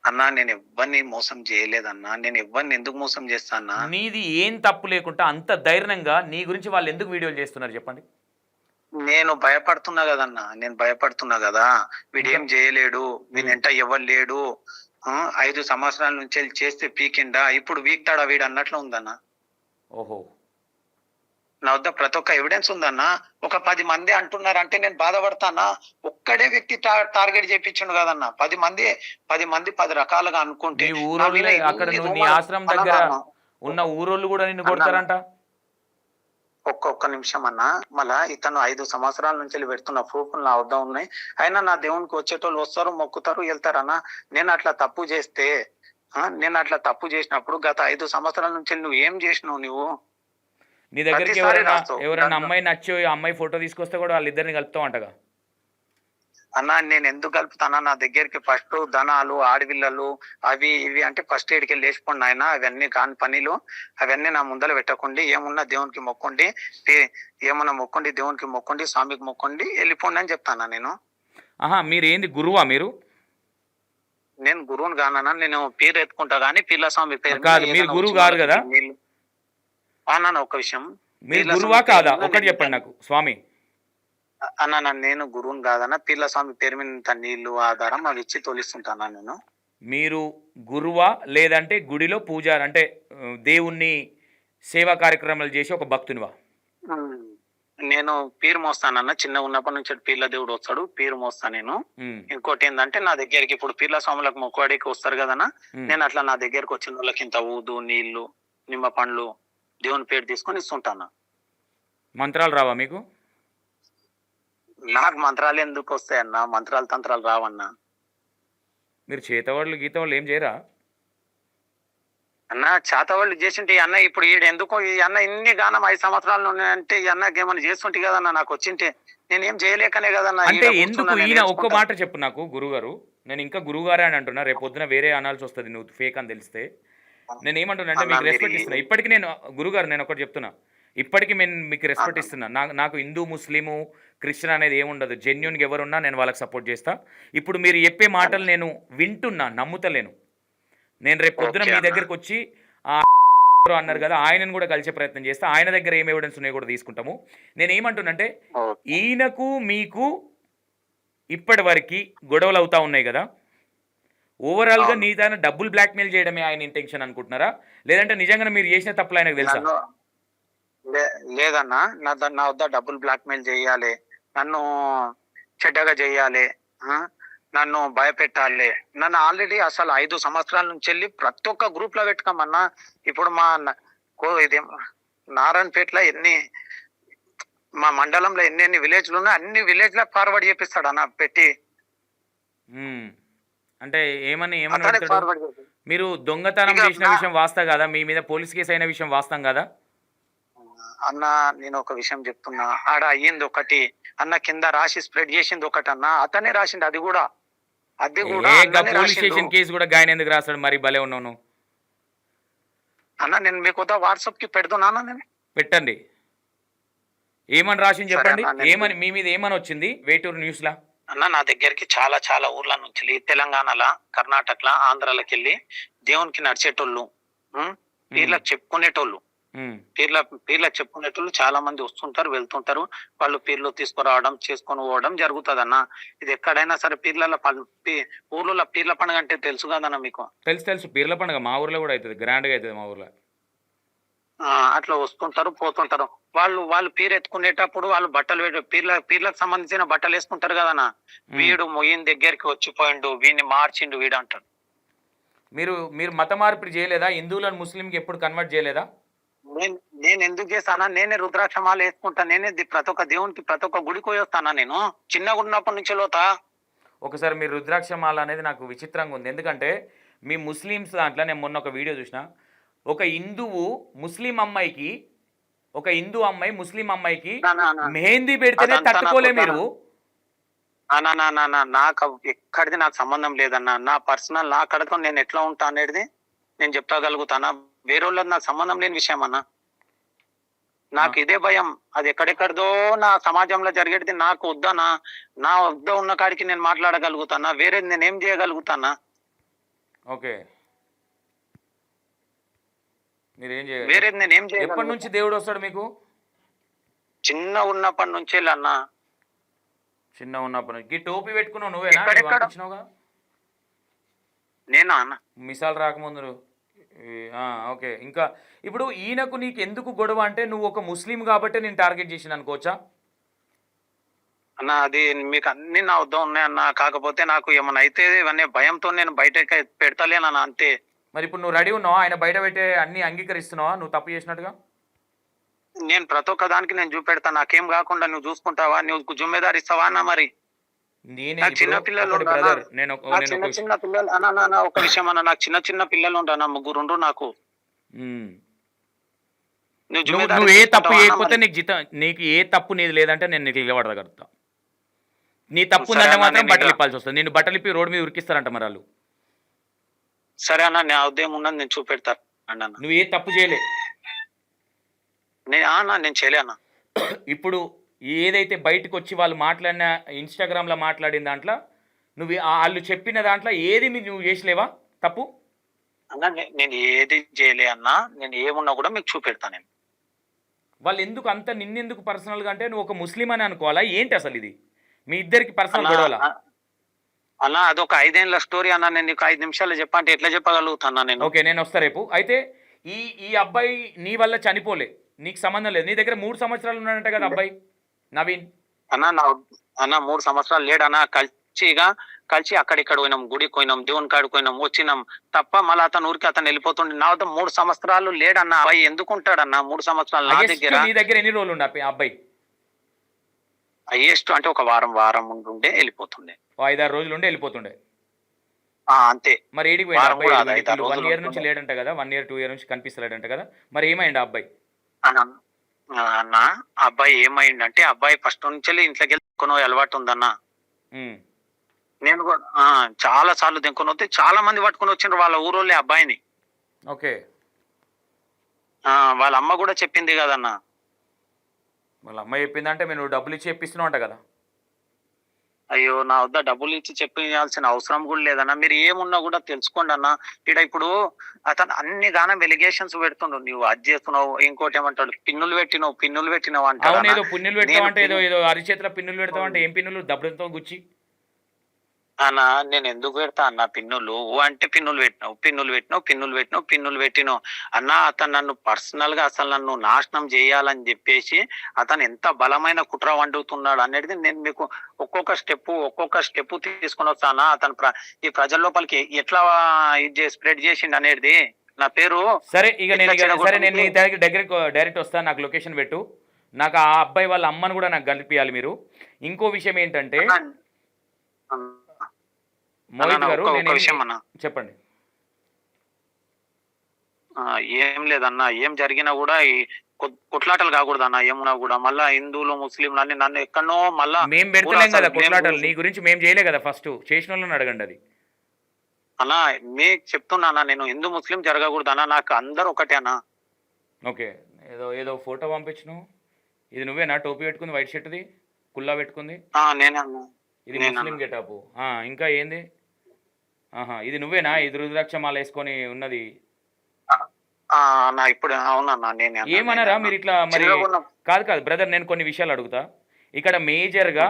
అన్నా, నేను ఎవ్వరిని మోసం చేయలేదన్నా. నేను ఎవ్వరిని ఎందుకు మోసం చేస్తానా? నీది ఏం తప్పు లేకుండా అంత ధైర్యంగా నీ గురించి వాళ్ళు ఎందుకు వీడియోలు చేస్తున్నారు చెప్పండి? నేను భయపడుతున్నా కదన్నా, నేను భయపడుతున్నా కదా. వీడేం చేయలేడు, వీడంట ఎవరు లేడు, 5 సంవత్సరాల నుంచి చేస్తే పీకిండా, ఇప్పుడు వీక్తాడా వీడు అన్నట్లు ఉందన్నా. ఓహో, నా వద్ద ప్రతి ఒక్క ఎవిడెన్స్ ఉందన్నా. ఒక 10 మంది అంటున్నారంటే నేను బాధపడతానా? ఒక్కడే వ్యక్తి టార్గెట్ చేయించుండు కదన్నా. 10 మంది 10 రకాలుగా అనుకుంటే నీ ఊరోళ్ళు అక్కడ నువ్వు నీ ఆశ్రమం దగ్గర ఉన్న ఊరోళ్ళు కూడా నిన్ను కొడతారంట. ఒక్క నిమిషం అన్న. మళ్ళా ఇతను 5 సంవత్సరాల నుంచి పెడుతున్న ప్రూఫ్లు నా వద్ద ఉన్నాయి. అయినా నా దేవునికి వచ్చేటోళ్ళు వస్తారు, మొక్కుతారు, వెళ్తారన్నా. నేను అట్లా తప్పు చేసినప్పుడు గత 5 సంవత్సరాల నుంచి నువ్వు ఏం చేసినావు? నువ్వు నీ దగ్గరికి ఎవరైనా అమ్మాయి నచ్చి అమ్మాయి ఫోటో తీసుకొస్తే కూడా వాళ్ళిద్దరిని కలుపుతావు అంటగా? అన్నా నేను ఎందుకు కలుపుతానా? నా దగ్గరికి ఫస్ట్ ధనాలు, ఆడవిల్లలు, అవి ఇవి అంటే ఫస్ట్ ఎయిడ్కి లేచిపోండి ఆయన. అవన్నీ కాని పనులు, అవన్నీ నా ముందర పెట్టకండి. ఏమున్నా దేవునికి మొక్కండి, దేవునికి మొక్కండి, స్వామికి మొక్కండి, వెళ్ళిపోండి అని చెప్తానా నేను. మీరు ఏంది గురువా? మీరు నేను గురువుని కానా? నేను పేరు ఎత్తుకుంటా గానీ పీర్ల స్వామి పేరు కాదు. మీరు గురువు గారు కదా? అన్నా ఒక విషయం, మీరు గురువా కాదా ఒకటి చెప్పండి నాకు స్వామి. అన్న నేను గురువుని కాదన్న, పీర్ల స్వామి పేరు మీద నీళ్లు ఆధారం అవి ఇచ్చి తోలిస్తుంటానా నేను. మీరు గురువా లేదంటే గుడిలో పూజారి అంటే దేవుణ్ణి సేవా కార్యక్రమాలు చేసి ఒక భక్తునివా? నేను పీరు మోస్తానన్న. చిన్న ఉన్నప్పటి నుంచి పీర్ల దేవుడు వస్తాడు, పీరు మోస్తా నేను. ఇంకోటి ఏంటంటే నా దగ్గరికి ఇప్పుడు పీర్ల స్వాములకు మొక్కువాడికి వస్తారు కదన్నా, నేను అట్లా నా దగ్గరకు వచ్చిన వాళ్ళకి ఇంత ఊదు, నీళ్లు, నిమ్మ పండ్లు, దేవుని పేరు తీసుకొని ఇస్తుంటాను. మంత్రాలు రావా మీకు? నాకు మంత్రాలు ఎందుకు వస్తాయన్నా? మంత్రాలు తంత్రాలు రావన్నా. మీరు చేతవాళ్ళు గీతవాళ్ళు ఏం చేయరా అన్న? చేతవాళ్ళు చేసింటే అన్న ఇప్పుడు ఈడు ఎందుకు ఈ అన్న ఇన్ని గానం 5 సంవత్సరాలు అంటే ఈ అన్నకి ఏమైనా చేస్తుంటే కదన్నా, నాకు వచ్చింటే నేనేం చేయలేకనే కదన్నా. అంటే ఎందుకు ఈయన ఒక్క మాట చెప్పు నాకు గురుగారు. నేను ఇంకా గురుగారే అని అంటున్నా, రేపు పొద్దున వేరే అనాల్సి వస్తుంది నువ్వు ఫేక్ అని తెలిస్తే. నేను ఏమంటున్నా అంటే మీకు రెస్పెక్ట్ ఇస్తున్నా ఇప్పటికీ. నేను గురుగారు నేను ఒకటి చెప్తున్నా, ఇప్పటికీ నేను మీకు రెస్పెక్ట్ ఇస్తున్నా. నాకు హిందూ, ముస్లిము, క్రిస్టియన్ అనేది ఏముండదు. జెన్యున్గా ఎవరున్నా నేను వాళ్ళకి సపోర్ట్ చేస్తా. ఇప్పుడు మీరు చెప్పే మాటలు నేను వింటున్నా, నమ్ముతలేను. నేను రేపు పొద్దున మీ దగ్గరకు వచ్చి అన్నారు కదా, ఆయనను కూడా కలిసే ప్రయత్నం చేస్తా. ఆయన దగ్గర ఏం ఎవిడెన్స్ ఉన్నాయో కూడా తీసుకుంటాము. నేను ఏమంటున్నంటే ఈయనకు మీకు ఇప్పటి వరకు గొడవలు అవుతా ఉన్నాయి కదా, ఓవరాల్గా నీ దాన్ని డబ్బులు బ్లాక్మెయిల్ చేయడమే ఆయన ఇంటెన్షన్ అనుకుంటున్నారా, లేదంటే నిజంగా మీరు చేసిన తప్పులు ఆయనకు తెలుసా? లేదన్నా, నా వద్ద డబ్బులు బ్లాక్మెయిల్ చేయాలి, నన్ను చెడ్డగా చేయాలి, నన్ను భయపెట్టాలి. నన్ను ఆల్రెడీ అసలు 5 సంవత్సరాల నుంచి వెళ్ళి ప్రతి ఒక్క గ్రూప్ లో పెట్టుకోమన్నా. ఇప్పుడు మా ఇది నారాయణపేటలో మా మండలంలో ఎన్ని విలేజ్లు ఉన్నాయి, అన్ని విలేజ్ లో ఫార్వర్డ్ చేపిస్తాడు అన్న పెట్టి. అంటే ఏమని మీరు దొంగతనం చేసిన విషయం వాస్తా కదా, మీ మీద పోలీస్ కేసు అయిన విషయం వాస్తాం కదా అన్న. నేను ఒక విషయం చెప్తున్నా, ఆడ అయ్యింది ఒకటి అన్న, కింద రాసి స్ప్రెడ్ చేసింది ఒకటి అన్న, అతనే రాసిండు. అది కూడా పోలీస్ స్టేషన్ కేసు కూడా గాయన ఎందుకు రాస్తాడు? మరి భలే ఉన్నాను అన్న. నేను మీకు వాట్సాప్ కి పెడుతున్నా, నేను పెట్టండి. ఏమని రాసింది చెప్పండి. ఏమని మీ మీద ఏమని వచ్చింది వేటూరు న్యూస్ లా? అన్న నా దగ్గరికి చాలా చాలా ఊర్ల నుంచి వెళ్ళి తెలంగాణలో, కర్ణాటకలో, ఆంధ్రాలోకి వెళ్ళి దేవునికి నడిచేటోళ్ళు, పీర్లకు చెప్పుకునేటోళ్ళు, ఉమ్. పీర్లకు చెప్పుకునేటోళ్ళు చాలా మంది వస్తుంటారు, వెళ్తుంటారు. వాళ్ళు పీర్లు తీసుకురావడం, చేసుకొని పోవడం జరుగుతుంది అన్న. ఇది ఎక్కడైనా సరే ఊర్లలో పీర్ల పండుగ అంటే తెలుసు కదన్న మీకు. తెలుసు పీర్ల పండుగ మా ఊర్లో కూడా అవుతుంది, గ్రాండ్గా అవుతుంది మా ఊర్లో. అట్లా వస్తుంటారు, పోతుంటారు. వాళ్ళు పీరు ఎత్తుకునేటప్పుడు వాళ్ళు బట్టలు పీర్లకు సంబంధించిన బట్టలు వేసుకుంటారు కదన్న. వీడు మొయ్యిన దగ్గరికి వచ్చిపోయిండు, వీడిని మార్చిండు వీడు అంటాడు. మీరు మత మార్పిడి చేయలేదా? హిందువులను ముస్లింకి ఎప్పుడు కన్వర్ట్ చేయలేదా? నేను ఎందుకు చేస్తానా? నేనే రుద్రాక్షమాలు వేసుకుంటా, నేనే ప్రతి ఒక్క దేవునికి ప్రతి ఒక్క గుడికి పోయి వస్తానా. నేను చిన్నగా ఉన్నప్పటి నుంచి లోతా. ఒకసారి మీరు రుద్రాక్షమాల అనేది నాకు విచిత్రంగా ఉంది. ఎందుకంటే మీ ముస్లిమ్స్ దాంట్లో నేను మొన్న ఒక వీడియో చూసిన, ఒక హిందువు ముస్లిం అమ్మాయికి, ఒక హిందూ అమ్మాయి ముస్లిం అమ్మాయికి మెహందీ పెడితేనే తట్టుకోలే మీరు. నాకు ఎక్కడిది నాకు సంబంధం లేదన్నా. నా పర్సనల్ నా కడతో నేను ఎట్లా ఉంటా అనేది నేను చెప్పగలుగుతానా. వేరే వాళ్ళది నాకు సంబంధం లేని విషయం అన్న. నాకు ఇదే భయం, అది ఎక్కడెక్కడదో నా సమాజంలో జరిగేది నాకు వద్దనా. నా వద్ద ఉన్న కాడికి నేను మాట్లాడగలుగుతానా, వేరేది నేనేం చేయగలుగుతానా? ఓకే, మీరేం చేయాలి? వేరేది నేనేం ఎప్పటి చేయగలను? నుంచి దేవుడు వస్తాడు మీకు? చిన్న ఉన్నప్పటి నుంచి అన్న. చిన్న ఉన్నప్పటి నుంచి. ఈ టోపీ పెట్టుకున్నావు నువ్వేనా? ఎక్కడెక్కడ? నువ్వు పంపించినావుగా నేనా అన్న? మిసాల్ రాకముందు. ఓకే, ఇంకా ఇప్పుడు ఈయనకు నీకు ఎందుకు గొడవ అంటే, నువ్వు ఒక ముస్లిం కాబట్టి నేను టార్గెట్ చేసిన అనుకోవచ్చా? అన్న అది మీకు అన్ని నా వద్ద ఉన్నాయన్న. కాకపోతే నాకు ఏమన్నా అయితే ఇవన్నీ భయంతో నేను బయటకి పెడతలేనన్న, అంతే. మరి ఇప్పుడు నువ్వు రెడీ ఉన్నావా? ఆయన బయట పెట్టే అన్ని అంగీకరిస్తున్నావా నువ్వు తప్పు చేసినట్టుగా? నేను ప్రతి ఒక్క దానికి నేను చూపెడతా. నాకేం కాకుండా నువ్వు చూసుకుంటావా? నువ్వు జుమ్మెదారి ఇస్తావా అన్న? మరి నేనే నాకు చిన్న పిల్లలు ఇప్పుడు ఉండరా? బ్రదర్, నేను నాకు చిన్న పిల్లలు అన్న. ఒక విషయం అన్న, నాకు చిన్న పిల్లలు ఉండరా? ముగ్గురు నాకు. నువ్వు ఏ తప్పు చేయకపోతే నీకు నీకు ఏ తప్పు నీది లేదంటే నేను నీకు ఇవ్వబడగలుగుతా. నీ తప్పు ఉందంటే మాత్రం బట్టలు ఇప్పాల్సి వస్తుంది. నేను బట్టలు ఇప్పి రోడ్డు మీద ఉరికిస్తారంట మరి వాళ్ళు. సరే అన్న, నా ఉదయం ఉన్నది నేను చూపెడతా అన్న. నువ్వు ఏ తప్పు చేయలే. నేను చేయలే అన్న. ఇప్పుడు ఏదైతే బయటకు వచ్చి వాళ్ళు మాట్లాడిన ఇన్స్టాగ్రామ్లో మాట్లాడిన దాంట్లో నువ్వు వాళ్ళు చెప్పిన దాంట్లో ఏది నువ్వు చేసలేవా తప్పు? అన్న నేను ఏది చేయలే అన్న. నేను ఏమున్నా కూడా మీకు చూపెడతా. నేను వాళ్ళు ఎందుకు అంత నిన్నెందుకు పర్సనల్గా అంటే, నువ్వు ఒక ముస్లిం అని అనుకోవాలా ఏంటి అసలు? ఇది మీ ఇద్దరికి పర్సనల్ గొడవలా అన్న? అదొక 5 ఏళ్ల స్టోరీ అన్న. నేను నీకు 5 నిమిషాలు చెప్పంటే ఎట్లా చెప్పగలుగుతాను నేను? ఓకే, నేను వస్తా రేపు. అయితే ఈ అబ్బాయి నీ వల్ల చనిపోలే, నీకు సంబంధం లేదు. నీ దగ్గర 3 సంవత్సరాలు ఉన్నాడంట కదా అబ్బాయి నవీన్ అన్న 3 సంవత్సరాలు లేడన్నా. కలిసి అక్కడిక్కడ పోయినాం, గుడికి పోయినాం, దేవుని కాడికి పోయినాం, వచ్చినాం తప్ప మళ్ళీ అతను ఊరికి అతను వెళ్ళిపోతుండే. నా వద్ద 3 సంవత్సరాలు లేడన్నా. అబ్బాయి ఎందుకు ఉంటాడన్నా 3 సంవత్సరాలు నా దగ్గర? నీ దగ్గర ఎన్ని రోజులు ఉండే అబ్బాయి? హైయెస్ట్ అంటే ఒక వారం ఉంటుండే వెళ్ళిపోతుండే. 5-6 రోజులు ఉండే వెళ్ళిపోతుండే అంతే. మరి ఏడికి పోయింది అబ్బాయి? 1 ఇయర్ నుంచి లేడంట కదా, 1 ఇయర్ 2 ఇయర్ నుంచి కనిపిస్తలేడంట కదా, మరి ఏమైంది అబ్బాయి? అన్న అబ్బాయి ఏమైందంటే, అబ్బాయి ఫస్ట్ నుంచి ఇంట్లోకి వెళ్ళి అలవాటు ఉందన్న. నేను కూడా చాలా సార్లు దింకొని వస్తే చాలా మంది పట్టుకొని వచ్చిండ్రు వాళ్ళ ఊరోళ్ళే అబ్బాయిని. ఓకే, వాళ్ళ అమ్మ కూడా చెప్పింది కదన్న. వాళ్ళ అమ్మ చెప్పిందంటే నువ్వు డబ్బులు ఇచ్చి చెప్పిస్తున్నావు అంట కదా? అయ్యో, నా వద్ద డబ్బులు ఇచ్చి చెప్పించాల్సిన అవసరం కూడా లేదన్న. మీరు ఏమున్నా కూడా తెలుసుకోండి అన్న. ఇక్కడ ఇప్పుడు అతను అన్ని గానం ఎలిగేషన్స్ పెడుతుండు. నువ్వు అది చేస్తున్నావు, ఇంకోటి ఏమంటాడు, పిన్నులు పెట్టినావు అంటాడు. ఏదో పిన్నులు పెడతావు అంటే, ఏదో అరిచేతిలో పిన్నులు పెడతావు అంటే ఏం పిన్నులు? దబ్బులతో గుచ్చి అన్న నేను ఎందుకు పెడతా అన్న పిన్నులు? అంటే పిన్నులు పెట్టినావు అన్న. అతను నన్ను పర్సనల్ గా అసలు నన్ను నాశనం చేయాలని చెప్పేసి అతను ఎంత బలమైన కుట్ర వండుతున్నాడు అనేది నేను మీకు ఒక్కొక్క స్టెప్ తీసుకొని వస్తానా. అతను ఈ ప్రజల లోపలికి ఎట్లా స్ప్రెడ్ చేసిండు అనేది. నా పేరు సరే, ఇక నేను డైరెక్ట్ వస్తాను. నాకు లొకేషన్ పెట్టు. నాకు ఆ అబ్బాయి వాళ్ళ అమ్మను కూడా నాకు కలిపియాలి మీరు. ఇంకో విషయం ఏంటంటే, మోహిత్ గారు చెప్పండి. ఏం లేదన్నా, ఏం జరిగినా కూడా ఈ కొట్లాటలు కాకూడదు అన్న. ఏమున్నా కూడా మళ్ళా హిందువులు ముస్లింలు అన్ని నన్ను ఎక్కడో మళ్ళా మేము పెడతలేం కదా కొట్లాటలు. నీ గురించి మేము చేయలే కదా, ఫస్ట్ చేసిన వాళ్ళని అడగండి. అది అన్న మీకు చెప్తున్నా అన్న, నేను హిందూ ముస్లిం జరగకూడదు అన్న. నాకు అందరు ఒకటే అన్న. ఓకే, ఏదో ఫోటో పంపించను. ఇది నువ్వేనా టోపీ పెట్టుకుంది, వైట్ షర్ట్ది, కుల్లా పెట్టుకుంది? నేనే అన్న. ఇది నేనన్నా. ముస్లిం గెటప్. ఇంకా ఏంది? ఆహా, ఇది నువ్వేనా? ఇది రుద్రాక్ష మాల వేసుకొని ఉన్నది. నా ఇప్పుడు అవునన్నా నేనే అన్నా, ఏమన్నారా నేనే మీరు అన్నా. ఇట్లా మరి? చిన్నగా ఉన్న- కాదు కాదు బ్రదర్, నేను కొన్ని విషయాలు అడుగుతా. ఇక్కడ మేజర్గా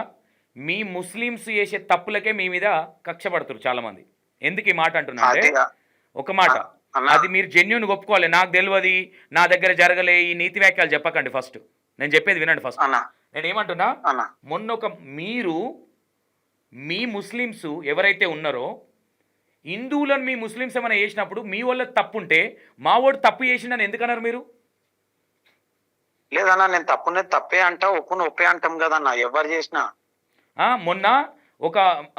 మీ ముస్లిమ్స్ చేసే తప్పులకే మీ మీద కక్ష పడుతున్నారు చాలా మంది. ఎందుకు ఈ మాట అంటున్నా అంటే, అది ఒక మాట, అన్నా. అది మీరు జెన్యున్ ఒప్పుకోవాలి. నాకు తెలియదు, నా దగ్గర జరగలే, ఈ నీతి వాక్యాలు చెప్పకండి. ఫస్ట్ నేను చెప్పేది వినండి. ఫస్ట్ అన్నా నేను ఏమంటున్నా, అన్నా మొన్న ఒక మీరు మీ ముస్లిమ్స్ ఎవరైతే ఉన్నారో హిందువులను మీ ముస్లిమ్స్ ఏమైనా చేసినప్పుడు మీ వల్ల తప్పు ఉంటే మా వాడు తప్పు చేసిండని ఎందుకన్నారు మీరు? లేదన్నా, నేను తప్పే అంటా, ఒప్పే అంటాం కదన్నా ఎవరు చేసినా. మొన్న ఒక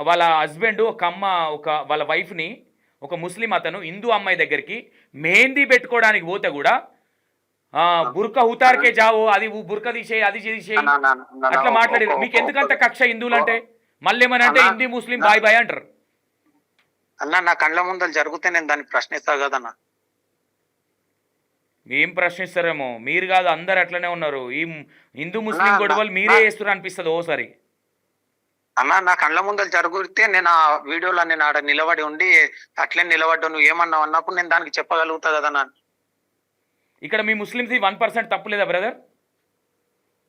వాళ్ళ హస్బెండ్ వాళ్ళ వైఫ్ని ఒక ముస్లిం అతను హిందూ అమ్మాయి దగ్గరికి మెహందీ పెట్టుకోవడానికి పోతే కూడా బుర్కా ఉతార్కే జావో, అది బుర్కా తీసేయి, అది తీసేయి, అట్లా మాట్లాడారు. మీకు ఎందుకంత కక్ష హిందువులు అంటే? మళ్ళీ ఏమని అంటే హిందీ ముస్లిం బాయ్ బాయ్ అంటారు. అన్నా నా కళ్ళ ముందర జరిగితే నేను దాన్ని ప్రశ్నిస్తా కదన్నా. ఏం ప్రశ్నిస్తారేమో, మీరు కాదు అందరు అట్లనే ఉన్నారు. ఈ హిందూ ముస్లిం గొడవలు మీరే చేస్తున్నారు అనిపిస్తుంది ఓసారి. అన్నా నా కళ్ళ ముందర జరిగితే నేను ఆ వీడియోలో నేను ఆడ నిలబడి ఉండి అట్లే నిలబడ్డా, నువ్వు ఏమన్నావు అన్నప్పుడు నేను దానికి చెప్పగలుగుతా కదన్నా. ఇక్కడ మీ ముస్లింస్ 1% తప్పు లేదా బ్రదర్?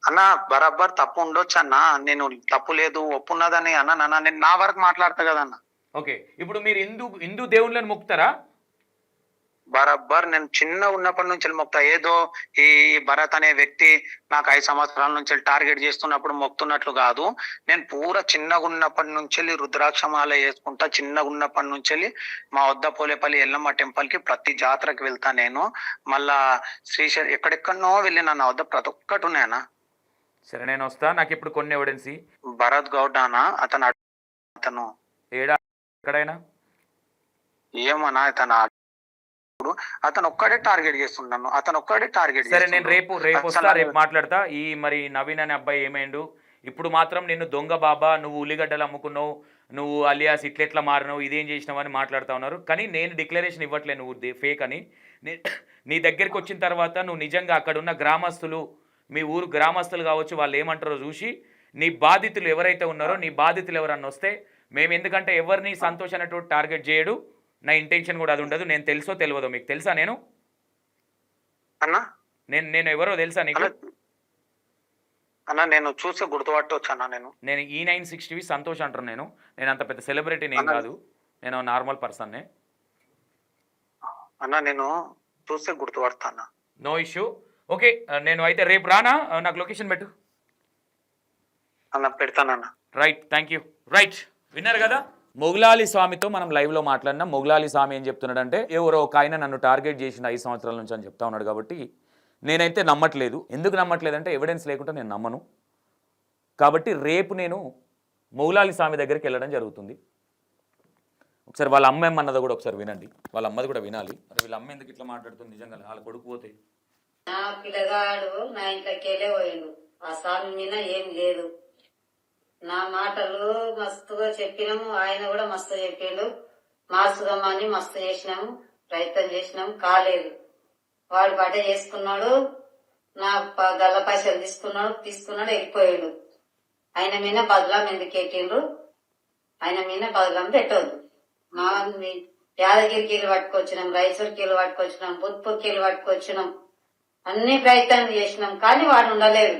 అన్నా బరాబర్ తప్పు ఉండొచ్చు అన్నా, నేను తప్పు లేదు ఒప్పున్నదని అన్నా నేను నా వరకు మాట్లాడతా కదన్నా. ఓకే, ఇప్పుడు మీరు హిందూ దేవుళ్ళని మొక్కుతారా? బరాబర్ నేను చిన్న ఉన్నప్పటి నుంచి మొక్తా. ఏదో ఈ భరత్ అనే వ్యక్తి నాకు 5 సంవత్సరాల నుంచి టార్గెట్ చేస్తున్నప్పుడు మొక్తున్నట్లు కాదు. నేను పూరా చిన్నగా ఉన్నప్పటి నుంచి రుద్రాక్షమాల వేసుకుంటా. చిన్నగా ఉన్నప్పటి నుంచి మా వద్ద పోలేపల్లి ఎల్లమ్మ టెంపుల్ కి ప్రతి జాతరకి వెళ్తా నేను. మళ్ళా శ్రీశైలం ఎక్కడెక్కడనో వెళ్ళిన నా వద్ద ప్రతి ఒక్కటి ఉన్నాయన్నా. సరే నేను వస్తా, నాకు ఇప్పుడు కొన్ని ఎవిడెన్సీ. భరత్ గౌడ్ అన్న అతను ఏడా ఎక్కడైనా ఏమన్నా అతను ఒక్కడే టార్గెట్ చేస్తున్నాను, అతను ఒక్కడే టార్గెట్. సరే నేను రేపు వస్తా, రేపు మాట్లాడతా. ఈ మరి నవీన్ అనే అబ్బాయి ఏమైండు? ఇప్పుడు మాత్రం నిన్ను దొంగ బాబా, నువ్వు ఉల్లిగడ్డలు అమ్ముకున్నావు, నువ్వు అలియాస్ ఇట్లెట్లా మారినావు, ఇదేం చేసినావు అని మాట్లాడుతూ ఉన్నారు. కానీ నేను డిక్లరేషన్ ఇవ్వట్లే నువ్వు ఫేక్ అని. నీ దగ్గరికి వచ్చిన తర్వాత నువ్వు నిజంగా అక్కడున్న గ్రామస్తులు, మీ ఊరు గ్రామస్తులు కావచ్చు, వాళ్ళు ఏమంటారో చూసి నీ బాధితులు ఎవరైతే ఉన్నారో, నీ బాధితులు ఎవరన్నా వస్తే మేము, ఎందుకంటే ఎవరిని సంతోష్ అనేటువంటి టార్గెట్ చేయడు, నా ఇంటెన్షన్ కూడా అది ఉండదు. నేను తెలుసో తెలియదో, మీకు తెలుసా? నేను నేను ఎవరో తెలుసా నీకు? అన్నా నేను చూసి గుర్తుపట్టవచ్చు అన్నా. నేను E960 సంతోష్ అంటారు. నేను అంత పెద్ద సెలబ్రిటీని ఏం కాదు, నేను నార్మల్ పర్సన్నే అన్నా. నేను చూస్తే గుర్తుపడతా అన్నా. No issue. ఓకే, నేను అయితే రేపు రానా? నాకు లొకేషన్ పెట్టు అన్న. పెడతానన్నా. Right, thank you. రైట్, విన్నారు కదా మొగలాలి స్వామితో మనం లైవ్లో మాట్లాడినా. మొగలాలి స్వామి ఏం చెప్తున్నాడంటే, ఎవరో ఒక ఆయన నన్ను టార్గెట్ చేసిన 5 సంవత్సరాల నుంచి అని చెప్తా ఉన్నాడు. కాబట్టి నేనైతే నమ్మట్లేదు. ఎందుకు నమ్మట్లేదంటే ఎవిడెన్స్ లేకుండా నేను నమ్మను. కాబట్టి రేపు నేను మొగలాలి స్వామి దగ్గరికి వెళ్ళడం జరుగుతుంది. ఒకసారి వాళ్ళ అమ్మ ఏమన్నదో కూడా ఒకసారి వినండి. వాళ్ళ అమ్మది కూడా వినాలి. మరి వీళ్ళ అమ్మ ఎందుకు ఇట్లా మాట్లాడుతుంది? నిజంగా వాళ్ళ కొడుకు పోతే నా పిల్లగాడు నా ఇంట్లోకి వెళ్ళే పోయిండు. ఆ స్వామి మీద ఏం లేదు. నా మాటలు మస్తుగా చెప్పినాము, ఆయన కూడా మస్తు చెప్పిండు. మార్చుదామని మస్తు చేసినాము, ప్రయత్నం చేసినాము, కాలేదు. వాడు బట్ట చేసుకున్నాడు, నా గల్ల పైసలు తీసుకున్నాడు వెళ్ళిపోయాడు. ఆయన మీద బదలాం ఎందుకు ఎట్టిండ్రు? ఆయన మీద బదలాం పెట్టదు. మా యాదగిరికి వెళ్ళి పట్టుకొచ్చినాం, రైచూర్కి వెళ్ళి పట్టుకొచ్చినాం, బుద్పూర్కి వెళ్ళి పట్టుకొచ్చినాం, అన్ని ప్రయత్నాలు చేసినాం. కానీ వాడు ఉండలేదు.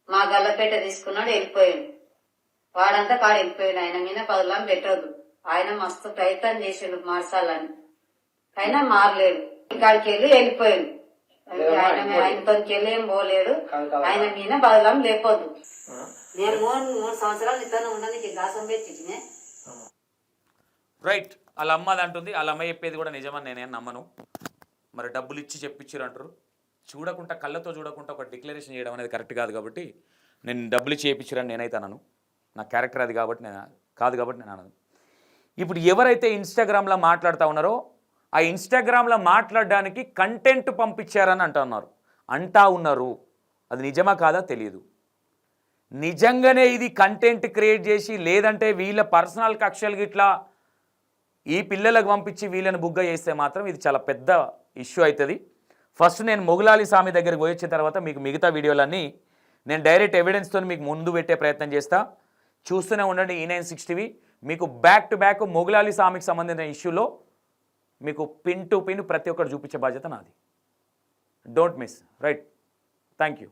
మా గల్లపేట తీసుకున్నాడు వెళ్ళిపోయాడు. వాడంతా కాడు వెళ్ళిపోయాడు. ఆయన మీద బదలాం పెట్టదు. ఆయన మస్తు ప్రయత్నం చేసిండు మార్చాలని, అయినా మారలేడు. ఇక్కడికి వెళ్ళి వెళ్ళిపోయాడు. ఆయనతోకి వెళ్ళి ఏం పోలేడు. ఆయన మీద బదలాం లేకపోదు. నేను 3 సంవత్సరాలు ఇతను ఉండడానికి దాసం పెట్టించినే. రైట్, వాళ్ళ అమ్మది అంటుంది. వాళ్ళ అమ్మ చెప్పేది కూడా నిజమని నేనేం నమ్మను. మరి డబ్బులు ఇచ్చి చెప్పించారు అంటారు. చూడకుండా, కళ్ళతో చూడకుండా ఒక డిక్లరేషన్ చేయడం అనేది కరెక్ట్ కాదు. కాబట్టి నేను డబ్బులు ఇచ్చి చేయించారని నేనైతే అనను. నా క్యారెక్టర్ అది కాబట్టి నేను అనను. ఇప్పుడు ఎవరైతే ఇన్స్టాగ్రామ్లో మాట్లాడుతూ ఉన్నారో, ఆ ఇన్స్టాగ్రామ్లో మాట్లాడడానికి కంటెంట్ పంపించారని అంటా ఉన్నారు. అది నిజమా కాదా తెలియదు. నిజంగానే ఇది కంటెంట్ క్రియేట్ చేసి, లేదంటే వీళ్ళ పర్సనల్ కక్షలు గిట్లా ఈ పిల్లలకు పంపించి వీళ్ళని బుగ్గ చేస్తే మాత్రం ఇది చాలా పెద్ద ఇష్యూ అవుతుంది. ఫస్ట్ నేను మొగలాలి స్వామి దగ్గరికి పోయి వచ్చిన తర్వాత మీకు మిగతా వీడియోలన్నీ నేను డైరెక్ట్ ఎవిడెన్స్తో మీకు ముందు పెట్టే ప్రయత్నం చేస్తా. చూస్తూనే ఉండండి E9 టీవీ. మీకు బ్యాక్ టు బ్యాక్ మొగలాలి స్వామికి సంబంధించిన ఇష్యూలో మీకు పిన్ టు పిన్ ప్రతి ఒక్కరు చూపించే బాధ్యత నాది. Don't miss. Right. Thank you.